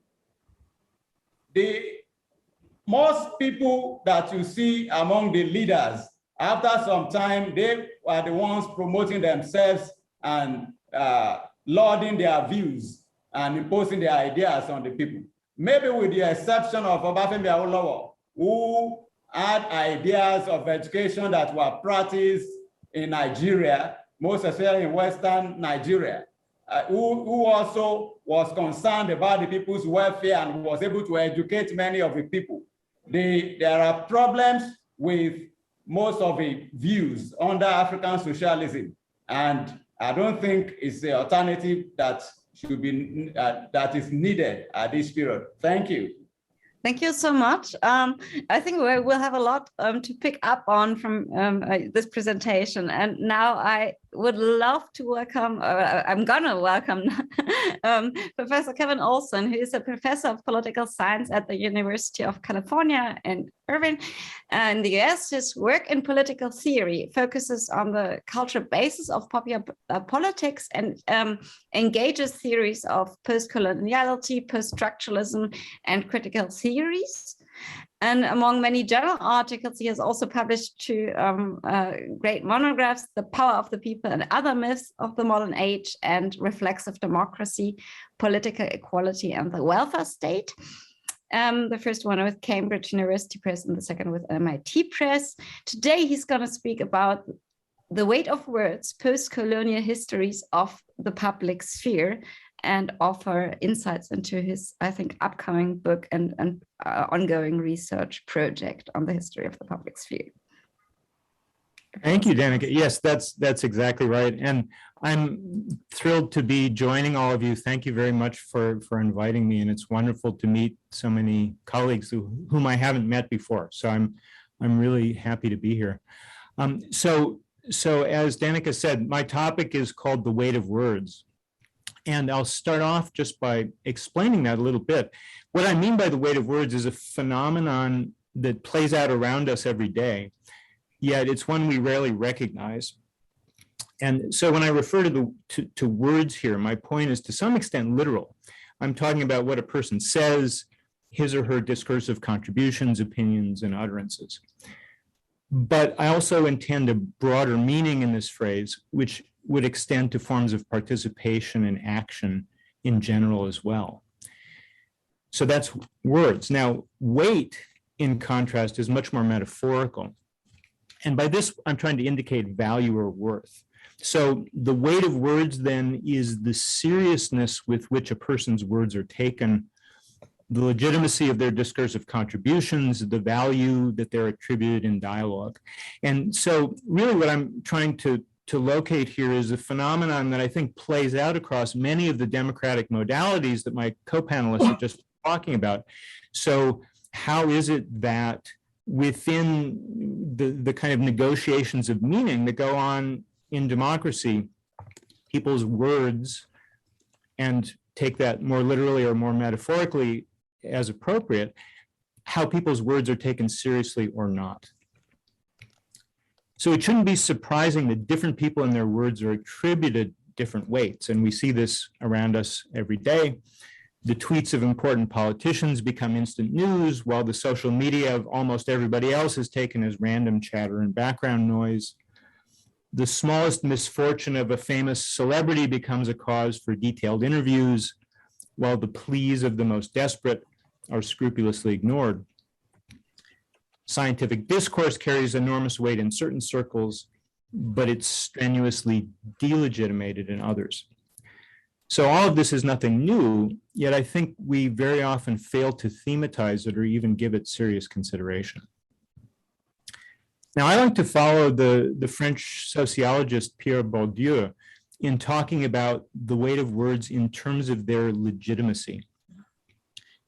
Most people that you see among the leaders, after some time, they are the ones promoting themselves and lauding their views and imposing their ideas on the people. Maybe with the exception of Obafemi Awolowo, who had ideas of education that were practiced in Nigeria, most especially in Western Nigeria. who also was concerned about the people's welfare and was able to educate many of the people. There are problems with most of the views under African socialism, and I don't think it's the alternative that should be that is needed at this period. Thank you. Thank you so much. I think we'll have a lot to pick up on from this presentation. And now I would love to welcome, I'm gonna welcome Professor Kevin Olsen, who is a professor of political science at the University of California in Irvine in the US. His work in political theory focuses on the cultural basis of popular politics and engages theories of post-coloniality, post-structuralism, and critical theories. And among many journal articles, he has also published two great monographs, The Power of the People and Other Myths of the Modern Age, and Reflexive Democracy, Political Equality and the Welfare State. The first one with Cambridge University Press and the second with MIT Press. Today, he's going to speak about the weight of words, post-colonial histories of the public sphere, and offer insights into his, I think, upcoming book and ongoing research project on the history of the public sphere. Thank you, Danica. Yes, that's exactly right. And I'm thrilled to be joining all of you. Thank you very much for inviting me. And it's wonderful to meet so many colleagues whom I haven't met before. So I'm really happy to be here. So as Danica said, my topic is called The Weight of Words. And I'll start off just by explaining that a little bit. What I mean by the weight of words is a phenomenon that plays out around us every day, yet it's one we rarely recognize. And so when I refer to words here, my point is to some extent literal. I'm talking about what a person says, his or her discursive contributions, opinions, and utterances. But I also intend a broader meaning in this phrase, which would extend to forms of participation and action in general as well. So that's words. Now, weight, in contrast, is much more metaphorical. And by this, I'm trying to indicate value or worth. So the weight of words then is the seriousness with which a person's words are taken, the legitimacy of their discursive contributions, the value that they're attributed in dialogue. And so really what I'm trying to locate here is a phenomenon that I think plays out across many of the democratic modalities that my co-panelists are just talking about. So how is it that within the kind of negotiations of meaning that go on in democracy, people's words, and take that more literally or more metaphorically as appropriate, how people's words are taken seriously or not? So it shouldn't be surprising that different people and their words are attributed different weights. And we see this around us every day. The tweets of important politicians become instant news, while the social media of almost everybody else is taken as random chatter and background noise. The smallest misfortune of a famous celebrity becomes a cause for detailed interviews, while the pleas of the most desperate are scrupulously ignored. Scientific discourse carries enormous weight in certain circles, but it's strenuously delegitimated in others. So all of this is nothing new, yet I think we very often fail to thematize it or even give it serious consideration. Now, I like to follow the French sociologist Pierre Bourdieu in talking about the weight of words in terms of their legitimacy.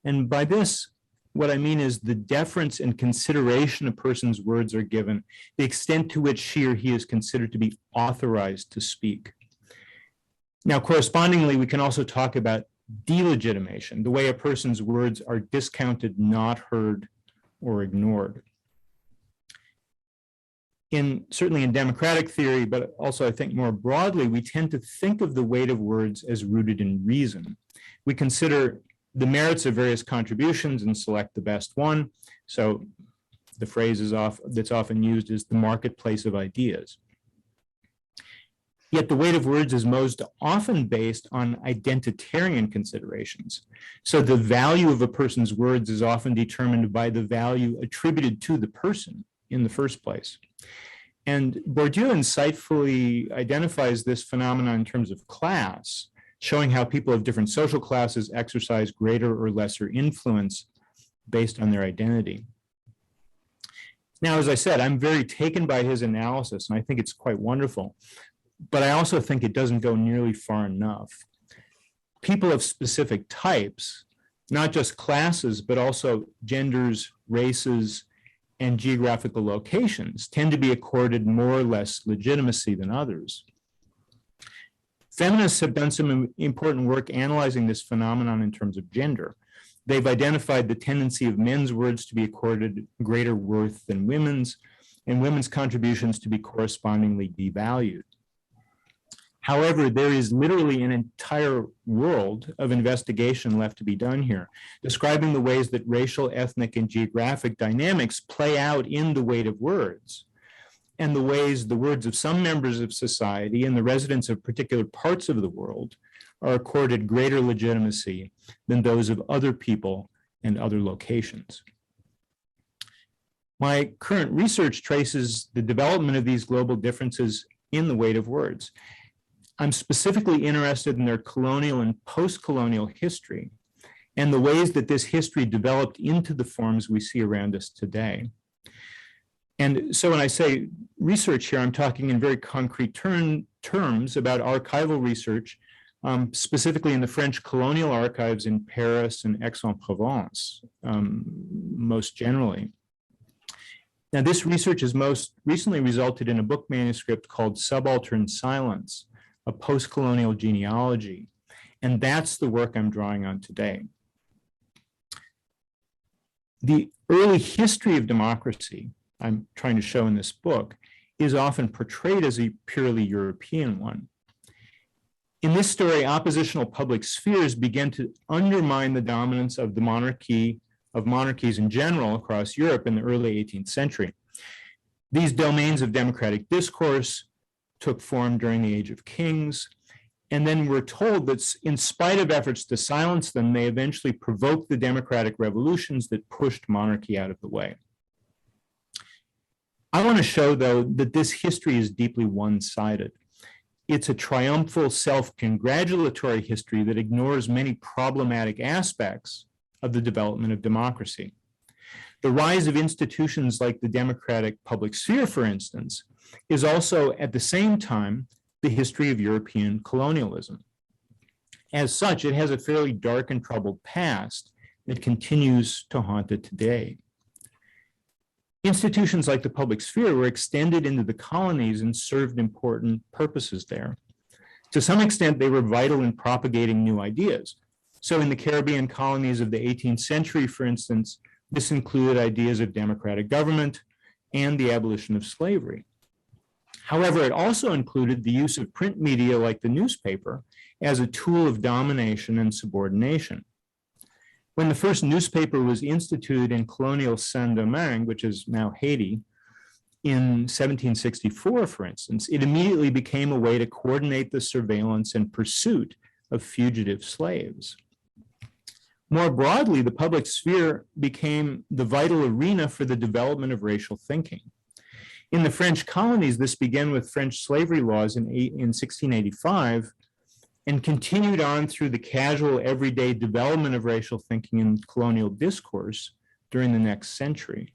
And by this, what I mean is the deference and consideration a person's words are given, the extent to which she or he is considered to be authorized to speak. Now, correspondingly, we can also talk about delegitimation, the way a person's words are discounted, not heard, or ignored. Certainly in democratic theory, but also I think more broadly, we tend to think of the weight of words as rooted in reason. We consider the merits of various contributions and select the best one. So the phrase that's often used is the marketplace of ideas. Yet the weight of words is most often based on identitarian considerations. So the value of a person's words is often determined by the value attributed to the person in the first place. And Bourdieu insightfully identifies this phenomenon in terms of class. showing how people of different social classes exercise greater or lesser influence based on their identity. Now, as I said, I'm very taken by his analysis, and I think it's quite wonderful, but I also think it doesn't go nearly far enough. People of specific types, not just classes, but also genders, races, and geographical locations, tend to be accorded more or less legitimacy than others. Feminists have done some important work analyzing this phenomenon in terms of gender. They've identified the tendency of men's words to be accorded greater worth than women's, and women's contributions to be correspondingly devalued. However, there is literally an entire world of investigation left to be done here, describing the ways that racial, ethnic, and geographic dynamics play out in the weight of words, and the ways the words of some members of society and the residents of particular parts of the world are accorded greater legitimacy than those of other people and other locations. My current research traces the development of these global differences in the weight of words. I'm specifically interested in their colonial and post-colonial history and the ways that this history developed into the forms we see around us today. And so when I say research here, I'm talking in very concrete terms about archival research, specifically in the French colonial archives in Paris and Aix-en-Provence, most generally. Now, this research has most recently resulted in a book manuscript called Subaltern Silence, a post-colonial genealogy. And that's the work I'm drawing on today. The early history of democracy, I'm trying to show in this book, is often portrayed as a purely European one. In this story, oppositional public spheres began to undermine the dominance of the monarchies in general across Europe in the early 18th century. These domains of democratic discourse took form during the Age of Kings, and then we're told that in spite of efforts to silence them, they eventually provoked the democratic revolutions that pushed monarchy out of the way. I want to show, though, that this history is deeply one-sided. It's a triumphal, self-congratulatory history that ignores many problematic aspects of the development of democracy. The rise of institutions like the democratic public sphere, for instance, is also at the same time the history of European colonialism. As such, it has a fairly dark and troubled past that continues to haunt it today. Institutions like the public sphere were extended into the colonies and served important purposes there. To some extent, they were vital in propagating new ideas. So in the Caribbean colonies of the 18th century, for instance, this included ideas of democratic government and the abolition of slavery. However, it also included the use of print media like the newspaper as a tool of domination and subordination. When the first newspaper was instituted in colonial Saint-Domingue, which is now Haiti, in 1764, for instance, it immediately became a way to coordinate the surveillance and pursuit of fugitive slaves. More broadly, the public sphere became the vital arena for the development of racial thinking. In the French colonies, this began with French slavery laws in 1685 and continued on through the casual, everyday development of racial thinking in colonial discourse during the next century.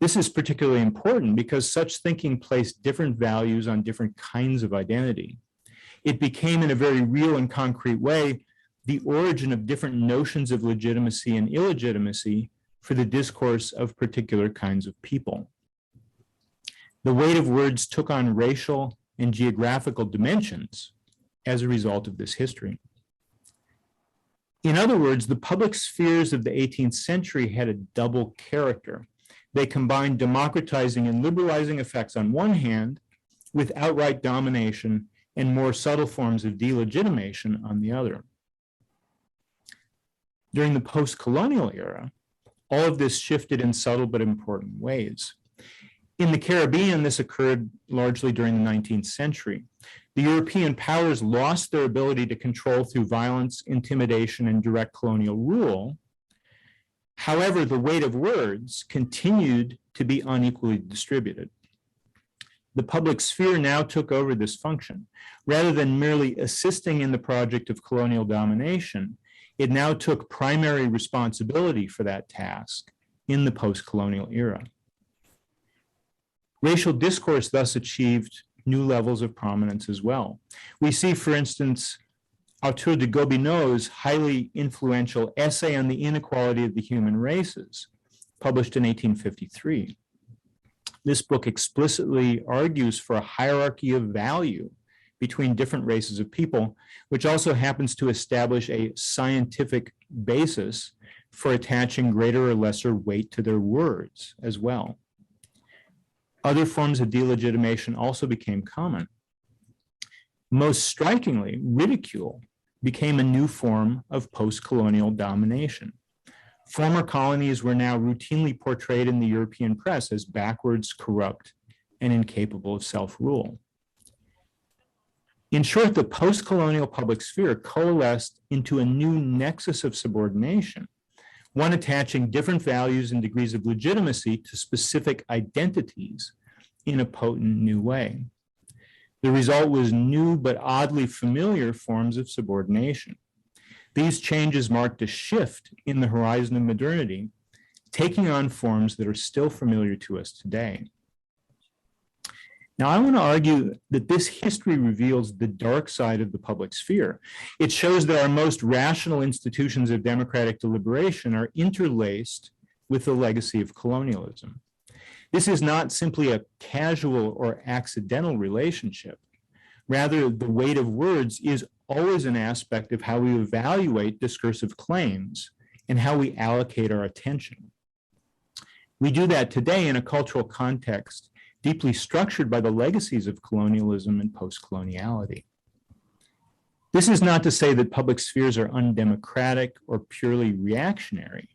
This is particularly important because such thinking placed different values on different kinds of identity. It became, in a very real and concrete way, the origin of different notions of legitimacy and illegitimacy for the discourse of particular kinds of people. The weight of words took on racial and geographical dimensions as a result of this history. In other words, the public spheres of the 18th century had a double character. They combined democratizing and liberalizing effects on one hand with outright domination and more subtle forms of delegitimation on the other. During the post-colonial era, all of this shifted in subtle but important ways. In the Caribbean, this occurred largely during the 19th century. The European powers lost their ability to control through violence, intimidation, and direct colonial rule. However, the weight of words continued to be unequally distributed. the public sphere now took over this function. Rather than merely assisting in the project of colonial domination, it now took primary responsibility for that task in the post-colonial era. Racial discourse thus achieved new levels of prominence as well. We see, for instance, Autour de Gobineau's highly influential essay on the inequality of the human races, published in 1853. This book explicitly argues for a hierarchy of value between different races of people, which also happens to establish a scientific basis for attaching greater or lesser weight to their words as well. Other forms of delegitimation also became common. Most strikingly, ridicule became a new form of post-colonial domination. Former colonies were now routinely portrayed in the European press as backwards, corrupt, and incapable of self-rule. In short, the post-colonial public sphere coalesced into a new nexus of subordination, one attaching different values and degrees of legitimacy to specific identities in a potent new way. The result was new but oddly familiar forms of subordination. These changes marked a shift in the horizon of modernity, taking on forms that are still familiar to us today. Now, I want to argue that this history reveals the dark side of the public sphere. It shows that our most rational institutions of democratic deliberation are interlaced with the legacy of colonialism. This is not simply a casual or accidental relationship. Rather, the weight of words is always an aspect of how we evaluate discursive claims and how we allocate our attention. We do that today in a cultural context deeply structured by the legacies of colonialism and post-coloniality. This is not to say that public spheres are undemocratic or purely reactionary.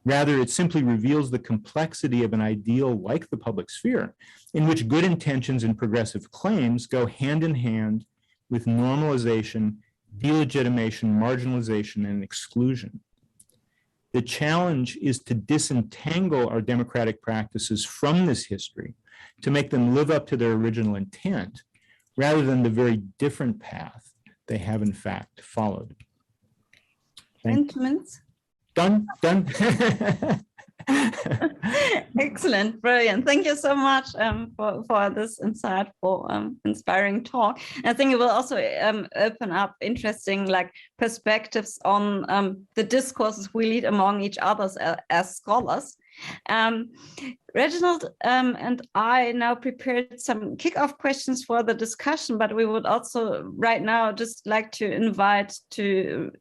Rather, it simply reveals the complexity of an ideal like the public sphere, in which good intentions and progressive claims go hand in hand with normalization, delegitimation, marginalization, and exclusion. The challenge is to disentangle our democratic practices from this history, to make them live up to their original intent, rather than the very different path they have in fact followed. Sentiments. Done. Excellent, brilliant. Thank you so much for this insightful, inspiring talk. I think it will also open up interesting perspectives on the discourses we lead among each other as scholars. Reginald and I now prepared some kickoff questions for the discussion, but we would also right now just like to invite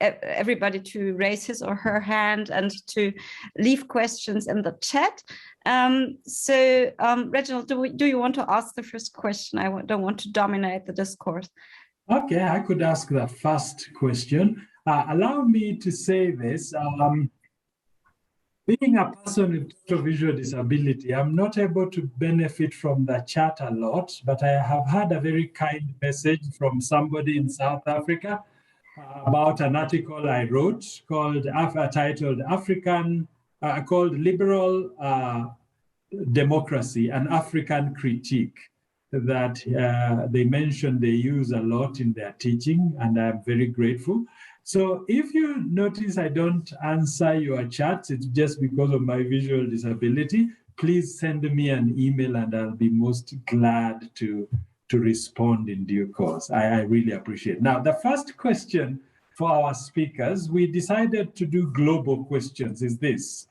everybody to raise his or her hand and to leave questions in the chat. Reginald, do you want to ask the first question? I don't want to dominate the discourse. Okay, I could ask the first question. Allow me to say this. Being a person with total visual disability, I'm not able to benefit from the chat a lot, but I have had a very kind message from somebody in South Africa about an article I wrote titled called Liberal Democracy, an African Critique, that they mentioned they use a lot in their teaching, and I'm very grateful. So if you notice I don't answer your chats, it's just because of my visual disability. Please send me an email and I'll be most glad to respond in due course. I really appreciate it. Now, the first question for our speakers, we decided to do global questions, is this.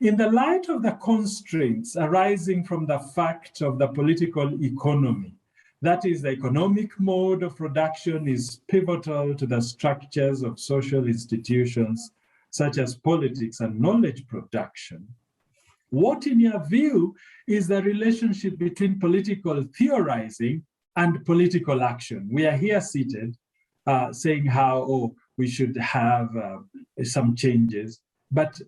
In the light of the constraints arising from the fact of the political economy, that is, the economic mode of production is pivotal to the structures of social institutions, such as politics and knowledge production. What, in your view, is the relationship between political theorizing and political action? We are here seated saying how, we should have some changes, but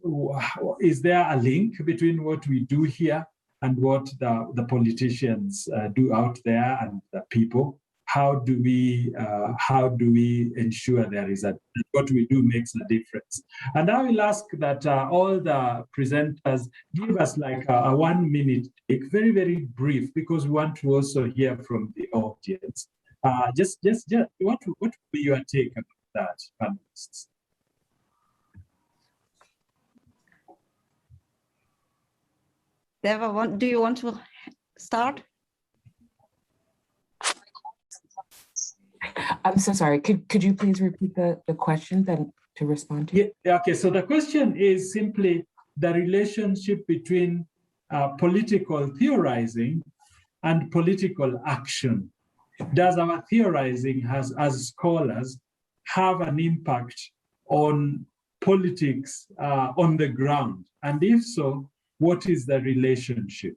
is there a link between what we do here and what the politicians do out there and the people? how do we ensure there is what we do makes a difference? And I will ask that all the presenters give us like a 1 minute, very, very brief, because we want to also hear from the audience. Just what would be your take about that, panelists? Deva, do you want to start? I'm so sorry. Could you please repeat the question then to respond to? Yeah, okay, so the question is simply the relationship between political theorizing and political action. Does our theorizing as scholars have an impact on politics on the ground? And if so, what is the relationship?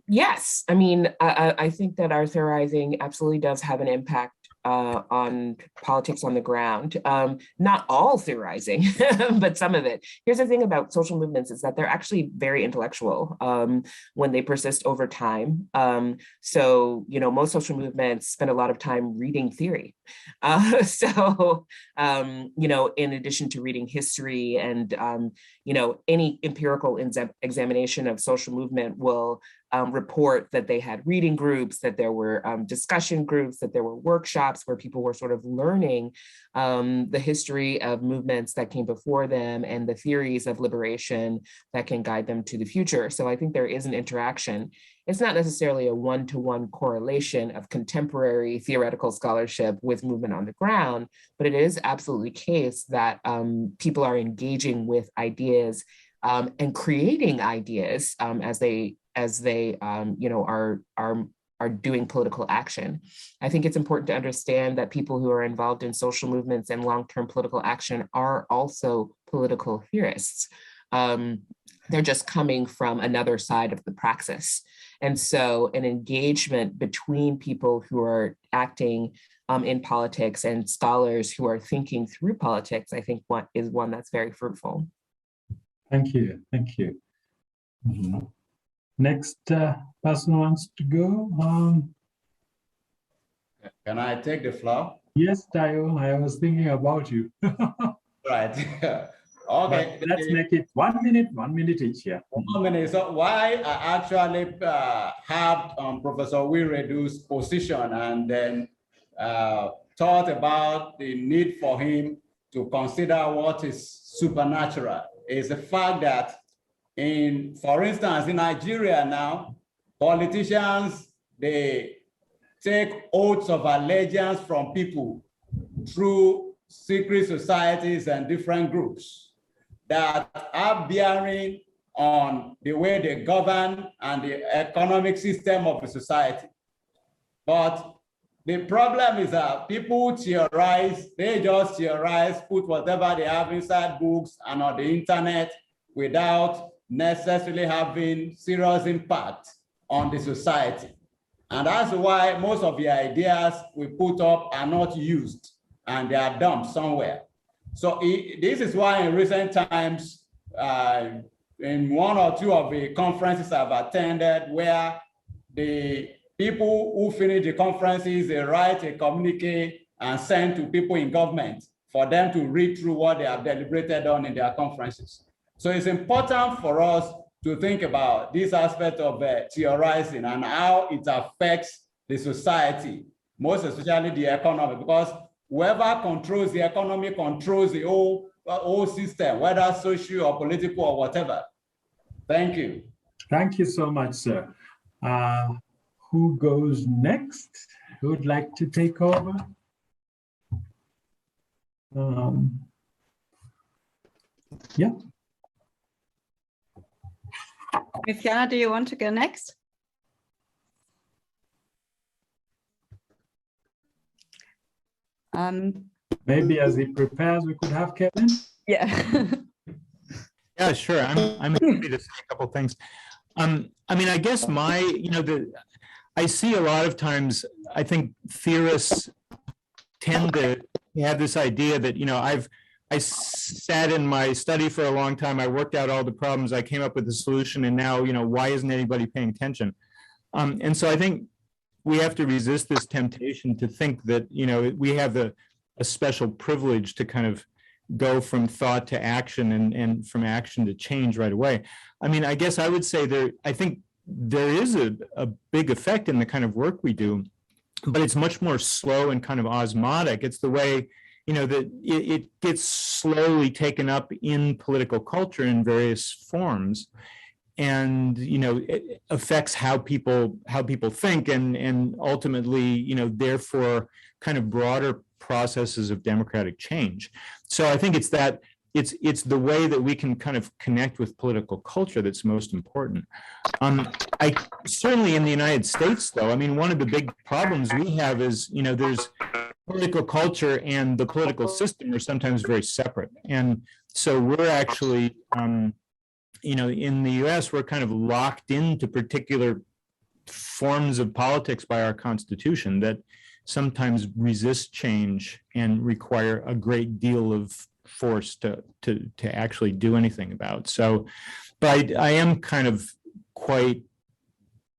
Yes, I mean, I think that our theorizing absolutely does have an impact on politics on the ground. Not all theorizing, but some of it. Here's the thing about social movements is that they're actually very intellectual when they persist over time. So, you know, most social movements spend a lot of time reading theory. You know, in addition to reading history and, you know, any empirical examination of social movement will report that they had reading groups, that there were discussion groups, that there were workshops where people were sort of learning the history of movements that came before them and the theories of liberation that can guide them to the future. So I think there is an interaction. It's not necessarily a one-to-one correlation of contemporary theoretical scholarship with movement on the ground, but it is absolutely the case that people are engaging with ideas and creating ideas as they you know, are doing political action. I think it's important to understand that people who are involved in social movements and long-term political action are also political theorists. They're just coming from another side of the praxis. And so an engagement between people who are acting in politics and scholars who are thinking through politics, I think is one that's very fruitful. Thank you, thank you. Mm-hmm. Next person wants to go. Can I take the floor? Yes, Tayo, I was thinking about you. Right. Okay. But let's make it 1 minute each, yeah. 1 minute. So why I actually have Professor Wiredu's position and then thought about the need for him to consider what is supernatural is the fact that for instance, in Nigeria now, politicians, they take oaths of allegiance from people through secret societies and different groups that are bearing on the way they govern and the economic system of the society. But the problem is that people theorize, they just theorize, put whatever they have inside books and on the internet without necessarily having serious impact on the society. And that's why most of the ideas we put up are not used and they are dumped somewhere. So this is why in recent times, in one or two of the conferences I've attended where the people who finish the conferences, they write a communique and send to people in government for them to read through what they have deliberated on in their conferences. So it's important for us to think about this aspect of theorizing and how it affects the society, most especially the economy, because whoever controls the economy controls the whole system, whether social or political or whatever. Thank you. Thank you so much, sir. Who goes next? Who would like to take over? Yeah. Viviana, do you want to go next? Maybe as he prepares, we could have Kevin. Yeah. Yeah, sure. I'm happy to say a couple things. I mean, I guess I see a lot of times, I think theorists tend to have this idea that, you know, I sat in my study for a long time. I worked out all the problems. I came up with a solution. And now, you know, why isn't anybody paying attention? And so I think we have to resist this temptation to think that, we have a special privilege to kind of go from thought to action and from action to change right away. I mean, I guess I would say I think there is a big effect in the kind of work we do, but it's much more slow and kind of osmotic. It's the way, that it gets slowly taken up in political culture in various forms. And, it affects how people think and ultimately, therefore kind of broader processes of democratic change. So I think it's the way that we can kind of connect with political culture that's most important. I certainly in the United States, though, I mean, one of the big problems we have is, there's political culture and the political system are sometimes very separate. And so we're actually, in the US, we're kind of locked into particular forms of politics by our Constitution that sometimes resist change and require a great deal of force to actually do anything about. So, but I am kind of quite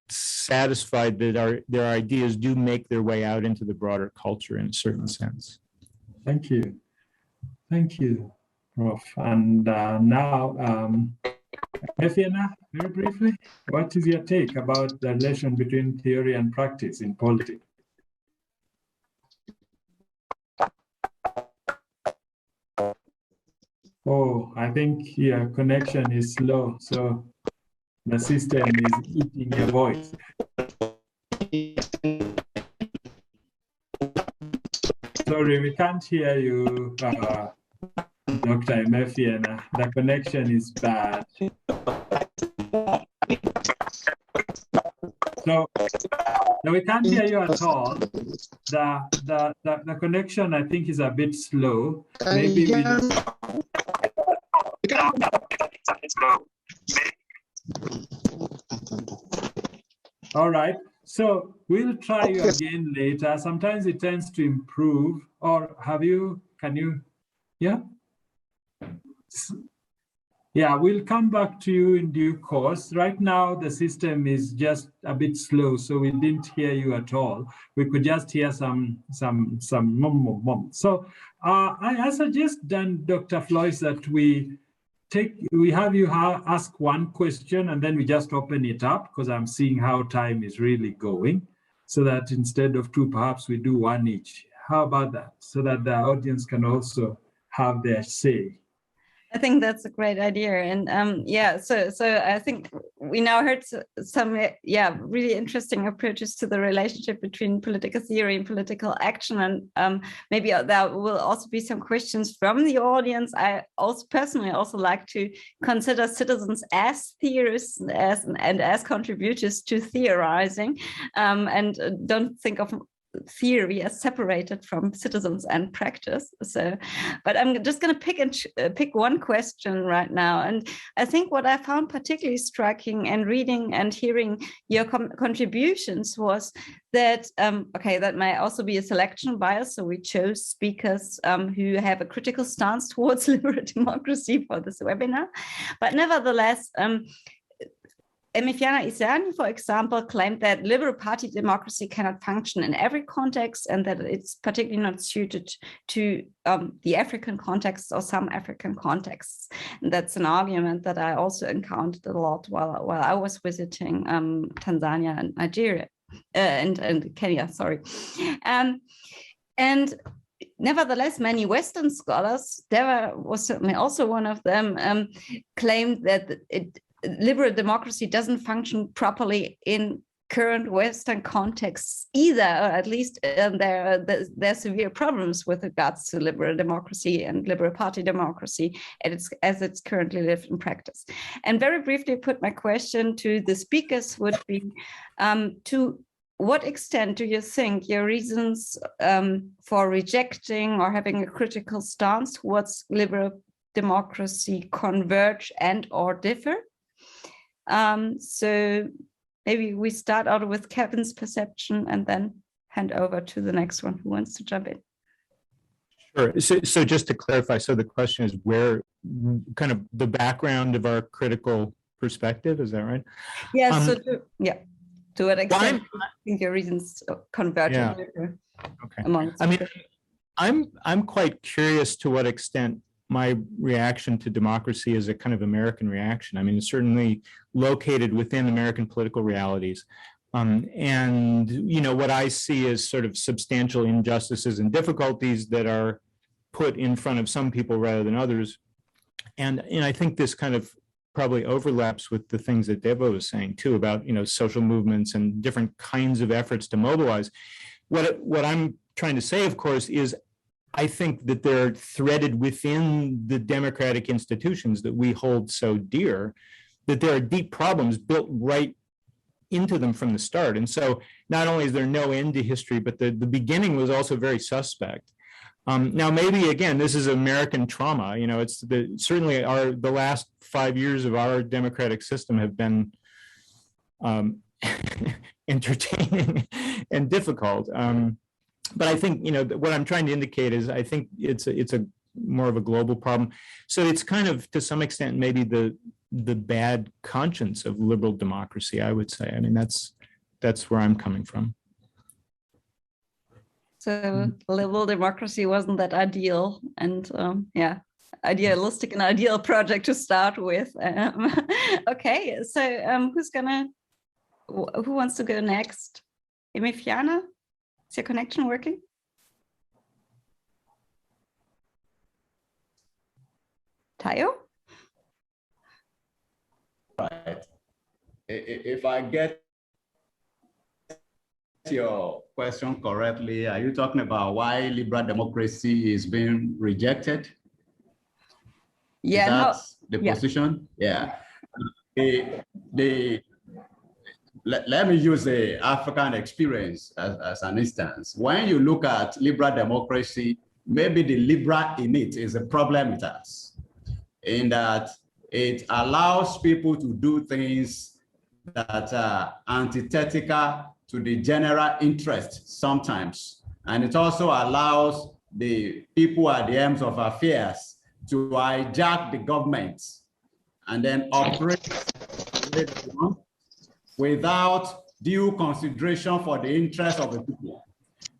satisfied that their ideas do make their way out into the broader culture in a certain sense. Thank you. Thank you, Prof. And now, Efiana, very briefly, what is your take about the relation between theory and practice in politics? Oh, I think your connection is slow, so the system is eating your voice. Sorry, we can't hear you, Dr. Emefiana. The connection is bad. So no, we can't hear you at all. The connection, I think, is a bit slow. Maybe we just... All right, so we'll try you again later. Sometimes it tends to improve. Or can you, yeah? Yeah, we'll come back to you in due course. Right now, the system is just a bit slow, so we didn't hear you at all. We could just hear some mum. So I suggest then, Dr. Floyd, that we have you ask one question and then we just open it up, because I'm seeing how time is really going, so that instead of two, perhaps we do one each. How about that? So that the audience can also have their say. I think that's a great idea. And so I think we now heard some, really interesting approaches to the relationship between political theory and political action. And maybe there will also be some questions from the audience. I also personally like to consider citizens as theorists and as contributors to theorizing, and don't think of theory as separated from citizens and practice. So, but I'm just going to pick one question right now. And I think what I found particularly striking and reading and hearing your contributions was that, that might also be a selection bias. So we chose speakers who have a critical stance towards liberal democracy for this webinar. But nevertheless, Emefiana Isani, for example, claimed that liberal party democracy cannot function in every context and that it's particularly not suited to the African context or some African contexts. And that's an argument that I also encountered a lot while I was visiting Tanzania and Nigeria and Kenya, sorry. And nevertheless, many Western scholars, there was certainly also one of them, claimed that liberal democracy doesn't function properly in current Western contexts either, or at least there are severe problems with regards to liberal democracy and liberal party democracy as it's currently lived in practice. And very briefly put my question to the speakers would be, to what extent do you think your reasons for rejecting or having a critical stance towards liberal democracy converge and or differ? So maybe we start out with Kevin's perception and then hand over to the next one who wants to jump in. Sure. So just to clarify, so the question is where kind of the background of our critical perspective, is that right? Yeah. To what extent do you think your reasons converge? Yeah. Okay. I mean, I'm quite curious to what extent my reaction to democracy is a kind of American reaction. I mean, it's certainly located within American political realities. And, you know, what I see as sort of substantial injustices and difficulties that are put in front of some people rather than others. And I think this kind of probably overlaps with the things that Deva was saying too about, you know, social movements and different kinds of efforts to mobilize. What I'm trying to say, of course, is I think that they're threaded within the democratic institutions that we hold so dear, that there are deep problems built right into them from the start. And so not only is there no end to history, but the beginning was also very suspect. Now, maybe, again, this is American trauma. You know, it's certainly the last 5 years of our democratic system have been entertaining and difficult. But I think, you know, what I'm trying to indicate is I think it's a more of a global problem. So it's kind of, to some extent, maybe the bad conscience of liberal democracy, I would say. I mean, that's where I'm coming from. So liberal democracy wasn't that ideal, and yeah, idealistic and ideal project to start with. Okay, so who wants to go next? Emifiana, is your connection working? Tayo? Right. If I get your question correctly, are you talking about why liberal democracy is being rejected? Yeah, that's the position. Yeah. Let me use the African experience as an instance. When you look at liberal democracy, maybe the liberal in it is a problem it has, in that it allows people to do things that are antithetical to the general interest sometimes. And it also allows the people at the ends of affairs to hijack the government and then operate without due consideration for the interest of the people.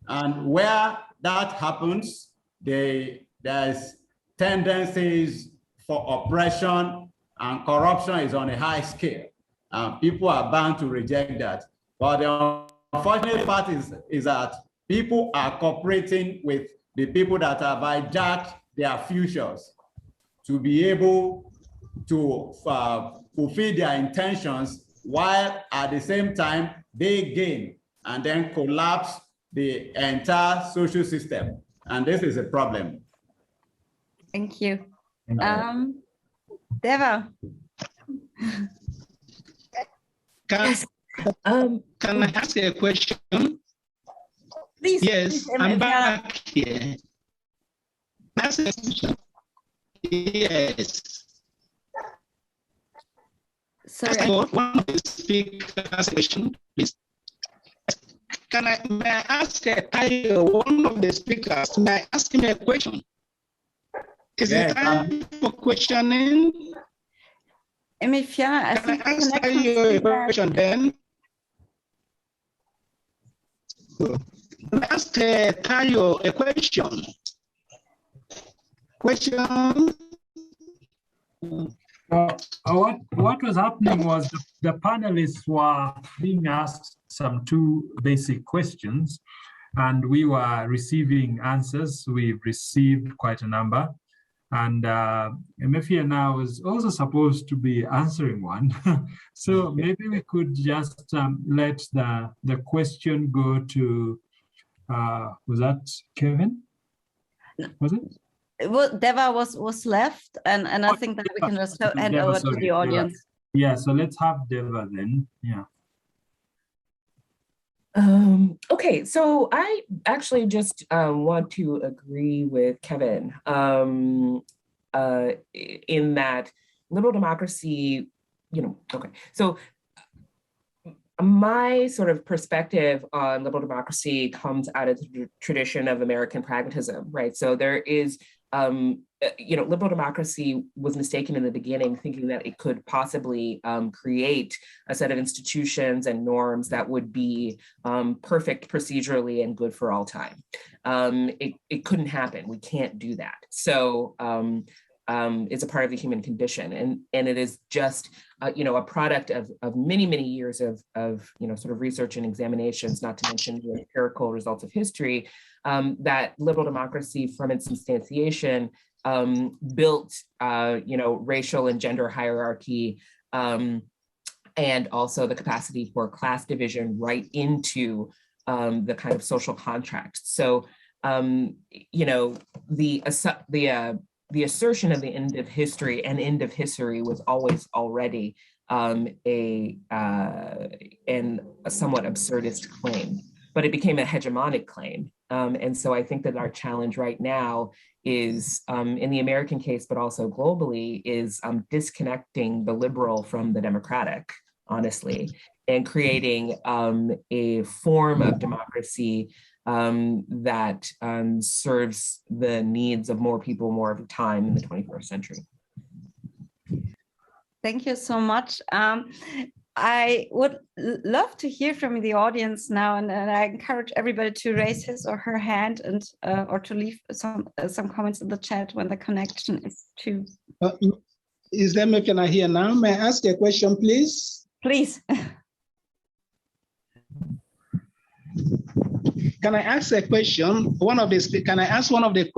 And where that happens, there's tendencies for oppression and corruption is on a high scale. People are bound to reject that. But the unfortunate part is that people are cooperating with the people that have hijacked their futures to be able to fulfill their intentions, while at the same time they gain and then collapse the entire social system. And this is a problem. Thank you. Deva. Can I ask you a question? Please. Yes, I'm back here. Ask a question. Yes. Sorry. One of the speakers question, please. May I ask one of the speakers, may I ask him a question? Is it time for questioning? Emifiana, I think can I ask you a question then? Ask Tayo a question. What was happening was the panelists were being asked some two basic questions, and we were receiving answers. We've received quite a number. And Emefia now is also supposed to be answering one. So maybe we could just let the question go to, was that Kevin? Was it? Well, Deva was left, and I think that we can just hand over to the audience. Yeah, so let's have Deva then, yeah. Okay, so I actually just want to agree with Kevin in that liberal democracy, okay. So my sort of perspective on liberal democracy comes out of the tradition of American pragmatism, right? So there is liberal democracy was mistaken in the beginning, thinking that it could possibly create a set of institutions and norms that would be perfect procedurally and good for all time. It couldn't happen. We can't do that. So it's a part of the human condition, and it is just a product of many, many years of sort of research and examinations, not to mention the empirical results of history, that liberal democracy from its instantiation built racial and gender hierarchy, and also the capacity for class division right into the kind of social contract. So the assertion of the end of history and end of history was always already a somewhat absurdist claim, but it became a hegemonic claim. And so I think that our challenge right now is, in the American case, but also globally, is disconnecting the liberal from the democratic, honestly, and creating a form of democracy that serves the needs of more people more of the time in the 21st century. Thank you so much. I would love to hear from the audience now, and I encourage everybody to raise his or her hand and or to leave some comments in the chat when the connection is too. Is there me? Can I hear now? May I ask a question, please? Please. Can I ask a question? Can I ask one of the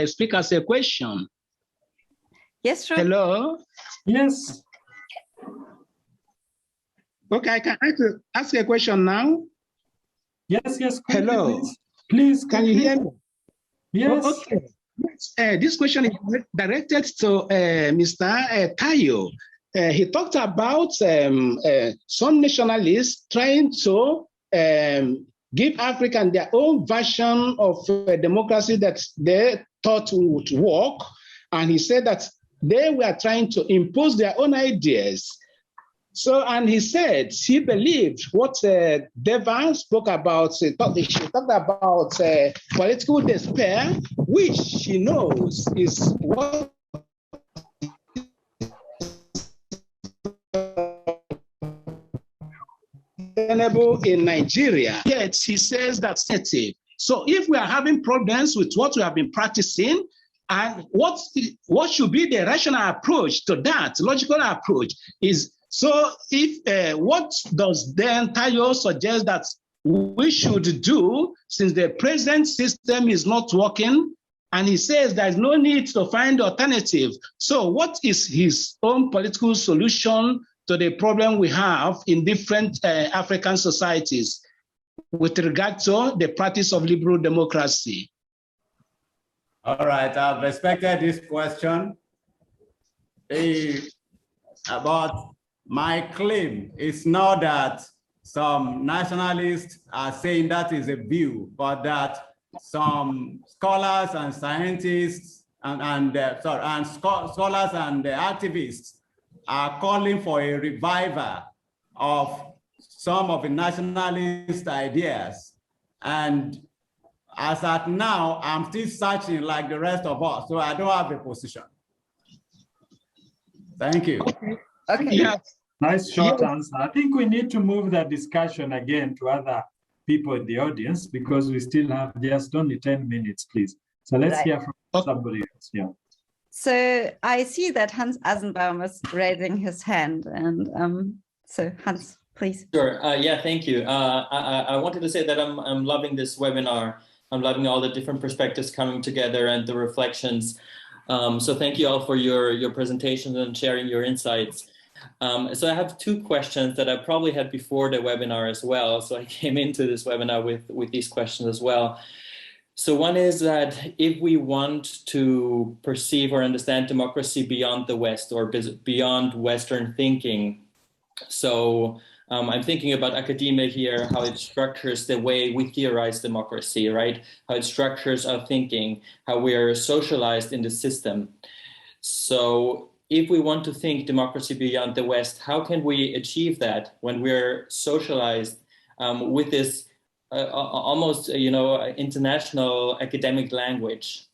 speakers a question? Yes, sure. Hello. Yes. Okay, I can ask a question now. Yes. Hello. Please. Can you hear me? Yes. Oh, okay. This question is directed to Mr. Tayo. He talked about some nationalists trying to give Africans their own version of democracy that they thought would work. And he said that they were trying to impose their own ideas. So, and he said he believed what Devan spoke about. She talked about political despair, which she knows is what in Nigeria. Yet he says that's negative. So if we are having problems with what we have been practicing, and what should be the rational approach to that, logical approach is, so if what does then Tayo suggest that we should do, since the present system is not working, and he says there's no need to find alternative. So what is his own political solution to the problem we have in different African societies with regard to the practice of liberal democracy? All right, I've respected this question. About my claim is not that some nationalists are saying that is a view, but that some scholars and scientists scholars and activists are calling for a revival of some of the nationalist ideas. And as at now, I'm still searching like the rest of us, so I don't have a position. Thank you. Okay. Yeah. Nice short answer. I think we need to move the discussion again to other people in the audience because we still have just only 10 minutes, please. So let's hear from somebody else. Yeah. So I see that Hans Asenbaum is raising his hand, and so Hans, please. Sure. Yeah, thank you. I wanted to say that I'm loving this webinar. I'm loving all the different perspectives coming together and the reflections. So thank you all for your presentations and sharing your insights. So I have two questions that I probably had before the webinar as well. So I came into this webinar with these questions as well. So one is that if we want to perceive or understand democracy beyond the West or beyond Western thinking, so I'm thinking about academia here, how it structures the way we theorize democracy, right? How it structures our thinking, how we are socialized in the system. So if we want to think democracy beyond the West, how can we achieve that when we're socialized with this almost, international academic language?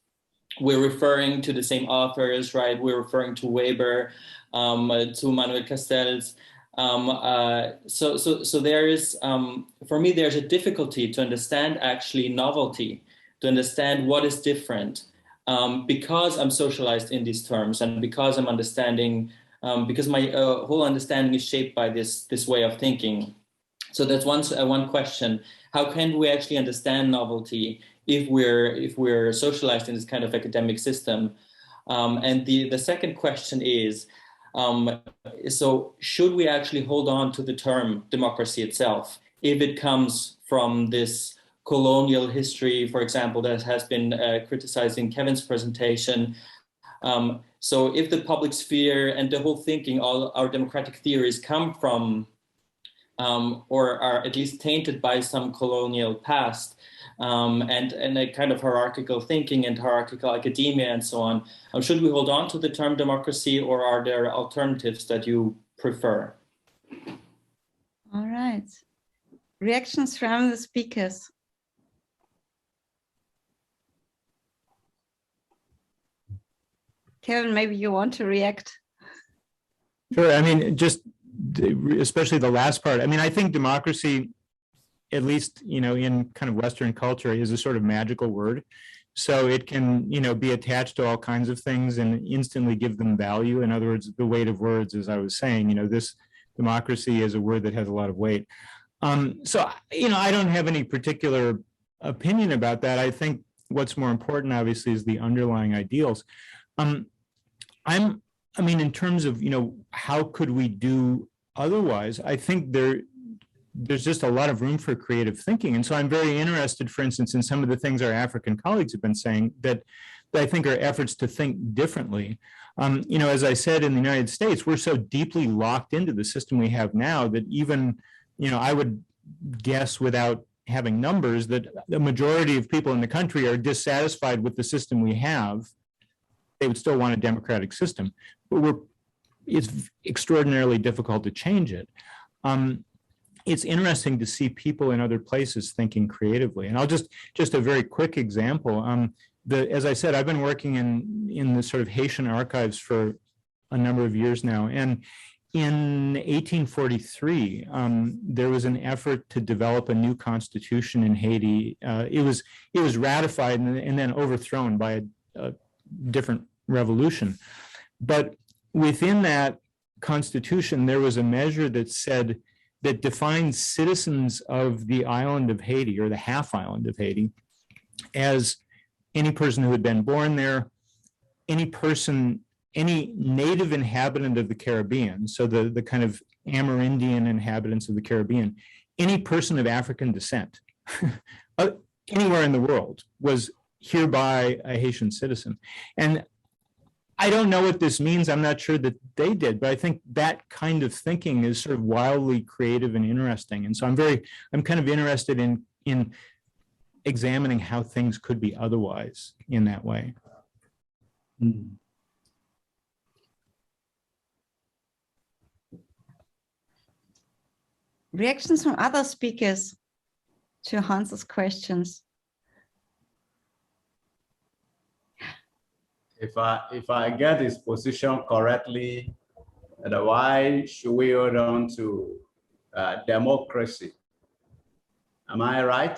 we're referring to the same authors, right? We're referring to Weber, to Manuel Castells. So there is, for me, there's a difficulty to understand actually novelty, to understand what is different, because I'm socialized in these terms, and because I'm understanding, because my whole understanding is shaped by this way of thinking. So that's one question. How can we actually understand novelty if we're socialized in this kind of academic system? And the second question is, so should we actually hold on to the term democracy itself if it comes from this colonial history, for example, that has been criticized in Kevin's presentation? So if the public sphere and the whole thinking, all our democratic theories come from, or are at least tainted by some colonial past, and a kind of hierarchical thinking and hierarchical academia and so on, should we hold on to the term democracy, or are there alternatives that you prefer? All right. Reactions from the speakers. Kevin, maybe you want to react. Sure. I mean, just especially the last part. I mean, I think democracy, at least, in kind of Western culture, is a sort of magical word. So it can, be attached to all kinds of things and instantly give them value. In other words, the weight of words, as I was saying, this democracy is a word that has a lot of weight. So, I don't have any particular opinion about that. I think what's more important, obviously, is the underlying ideals. In terms of, how could we do otherwise? I think there's just a lot of room for creative thinking. And so I'm very interested, for instance, in some of the things our African colleagues have been saying that I think are efforts to think differently. As I said, in the United States, we're so deeply locked into the system we have now that even, I would guess without having numbers that the majority of people in the country are dissatisfied with the system we have. They would still want a democratic system, but it's extraordinarily difficult to change it. It's interesting to see people in other places thinking creatively. And I'll just a very quick example. As I said, I've been working in the sort of Haitian archives for a number of years now. And in 1843, there was an effort to develop a new constitution in Haiti. It was ratified and then overthrown by a different revolution. But within that constitution, there was a measure that defined citizens of the island of Haiti, or the half island of Haiti, as any person who had been born there, any native inhabitant of the Caribbean, so the kind of Amerindian inhabitants of the Caribbean, any person of African descent, anywhere in the world, was hereby a Haitian citizen. And I don't know what this means. I'm not sure that they did, but I think that kind of thinking is sort of wildly creative and interesting. And so I'm kind of interested in examining how things could be otherwise in that way. Mm. Reactions from other speakers to Hans's questions. If I get his position correctly, why should we hold on to democracy? Am I right?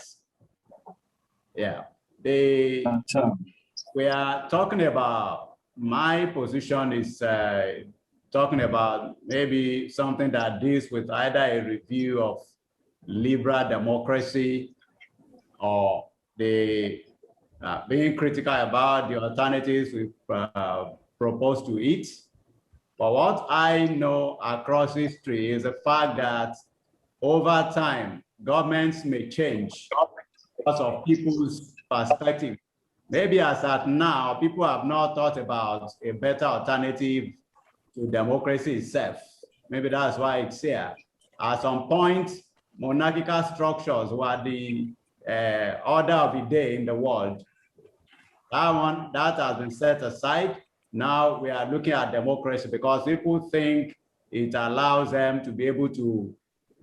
Yeah. We are talking about, my position is talking about maybe something that deals with either a review of liberal democracy or the being critical about the alternatives we propose to it. But what I know across history is the fact that over time, governments may change because of people's perspective. Maybe as at now, people have not thought about a better alternative to democracy itself. Maybe that's why it's here. At some point, monarchical structures were the order of the day in the world. That has been set aside. Now we are looking at democracy because people think it allows them to be able to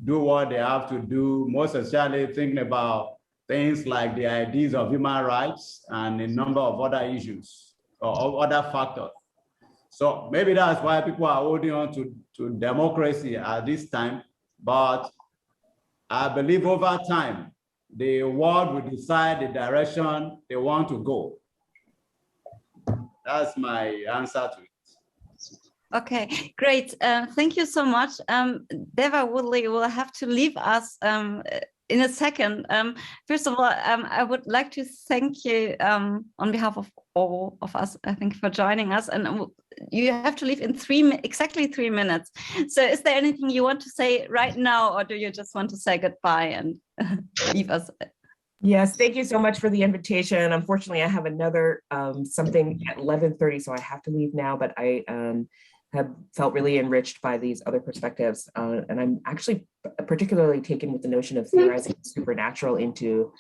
do what they have to do, most especially thinking about things like the ideas of human rights and a number of other issues or other factors. So maybe that's why people are holding on to democracy at this time. But I believe over time, the world will decide the direction they want to go. That's my answer to it. Okay, great. Thank you so much. Deva Woodley will have to leave us in a second. First of all, I would like to thank you on behalf of all of us, I think, for joining us. And you have to leave in exactly 3 minutes. So is there anything you want to say right now, or do you just want to say goodbye and leave us? Yes, thank you so much for the invitation. Unfortunately, I have another something at 11:30, so I have to leave now, but I have felt really enriched by these other perspectives. And I'm actually particularly taken with the notion of theorizing the supernatural into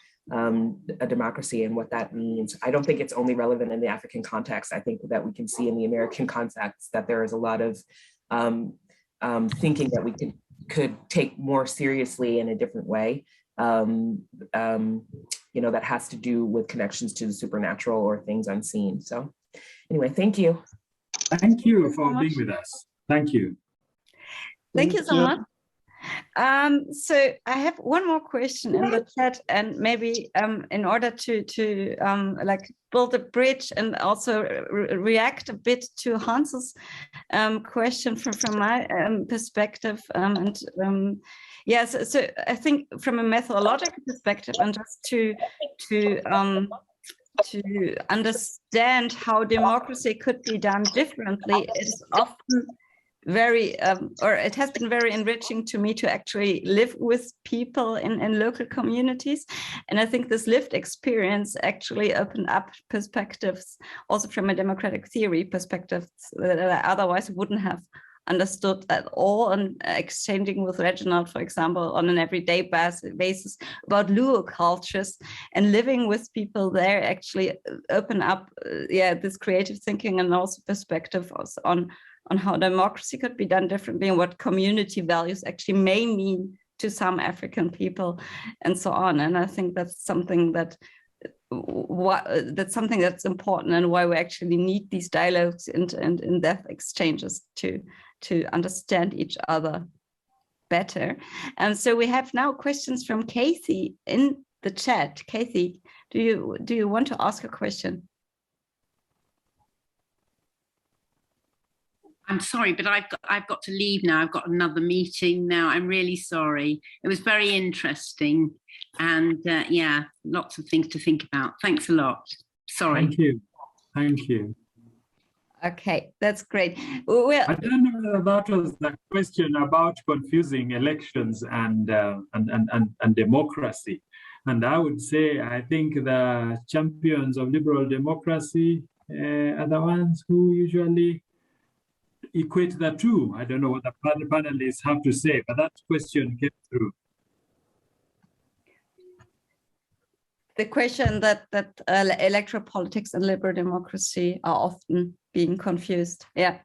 a democracy and what that means. I don't think it's only relevant in the African context. I think that we can see in the American context that there is a lot of thinking that we could take more seriously in a different way. You know, that has to do with connections to the supernatural or things unseen. So anyway, thank you. Thank you for being with us. Thank you. Thank you so much. So I have one more question in the chat, and maybe in order to like build a bridge and also react a bit to Hans's question from my perspective. Yes, so I think from a methodological perspective, and just to understand how democracy could be done differently is often very, or it has been very enriching to me to actually live with people in local communities. And I think this lived experience actually opened up perspectives also from a democratic theory perspective that I otherwise wouldn't have understood at all. And exchanging with Reginald, for example, on an everyday basis about Luo cultures and living with people there actually open up this creative thinking and also perspective on how democracy could be done differently and what community values actually may mean to some African people and so on. And I think that's something that's important, and why we actually need these dialogues and in-depth exchanges to understand each other better. And so we have now questions from Kathy in the chat. Kathy, do you want to ask a question? I'm sorry, but I've got to leave now. I've got another meeting now. I'm really sorry. It was very interesting, and yeah, lots of things to think about. Thanks a lot. Sorry. Thank you. Thank you. Okay, that's great. Well, I don't know whether that was the question about confusing elections and democracy. And I would say, I think the champions of liberal democracy are the ones who usually equate the two. I don't know what the panelists have to say, but that question came through. The question that electoral politics and liberal democracy are often being confused. Yeah.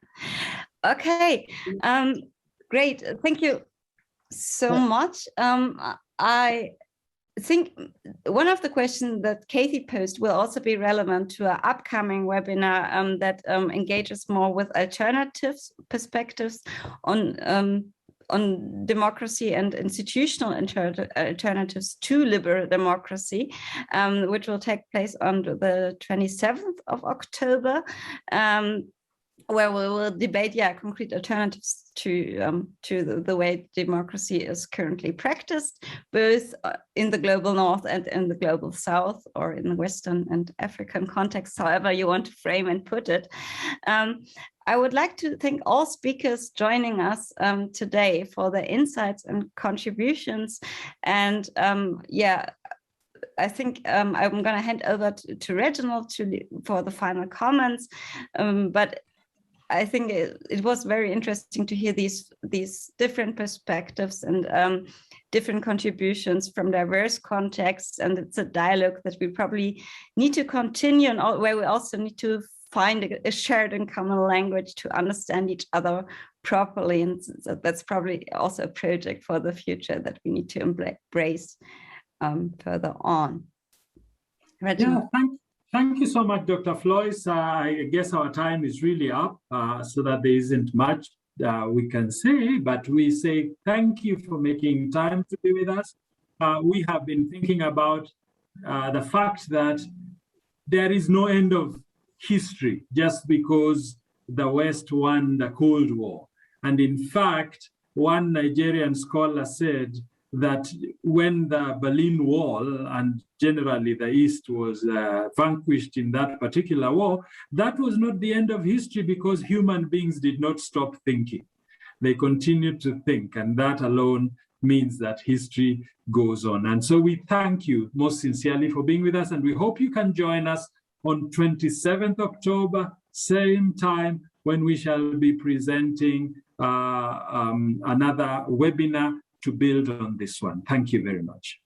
Okay. Great. Thank you so much. I think one of the questions that Kathy posed will also be relevant to our upcoming webinar that engages more with alternatives perspectives on democracy and institutional alternatives to liberal democracy, which will take place on the 27th of October, where we will debate, concrete alternatives to the way democracy is currently practiced, both in the global north and in the global south, or in the Western and African context, however you want to frame and put it. I would like to thank all speakers joining us today for their insights and contributions. And I think I'm going to hand over to Reginald for the final comments. But I think it was very interesting to hear these different perspectives and different contributions from diverse contexts. And it's a dialogue that we probably need to continue, and where we also need to find a shared and common language to understand each other properly. And so that's probably also a project for the future that we need to embrace. further on. Yeah, thank you so much, Dr. Floyce. I guess our time is really up, so that there isn't much we can say, but we say thank you for making time to be with us. We have been thinking about the fact that there is no end of history just because the West won the Cold War. And in fact, one Nigerian scholar said that when the Berlin Wall and generally the East was vanquished in that particular war, that was not the end of history because human beings did not stop thinking. They continued to think, and that alone means that history goes on. And so we thank you most sincerely for being with us, and we hope you can join us on 27th October, same time, when we shall be presenting another webinar to build on this one. Thank you very much.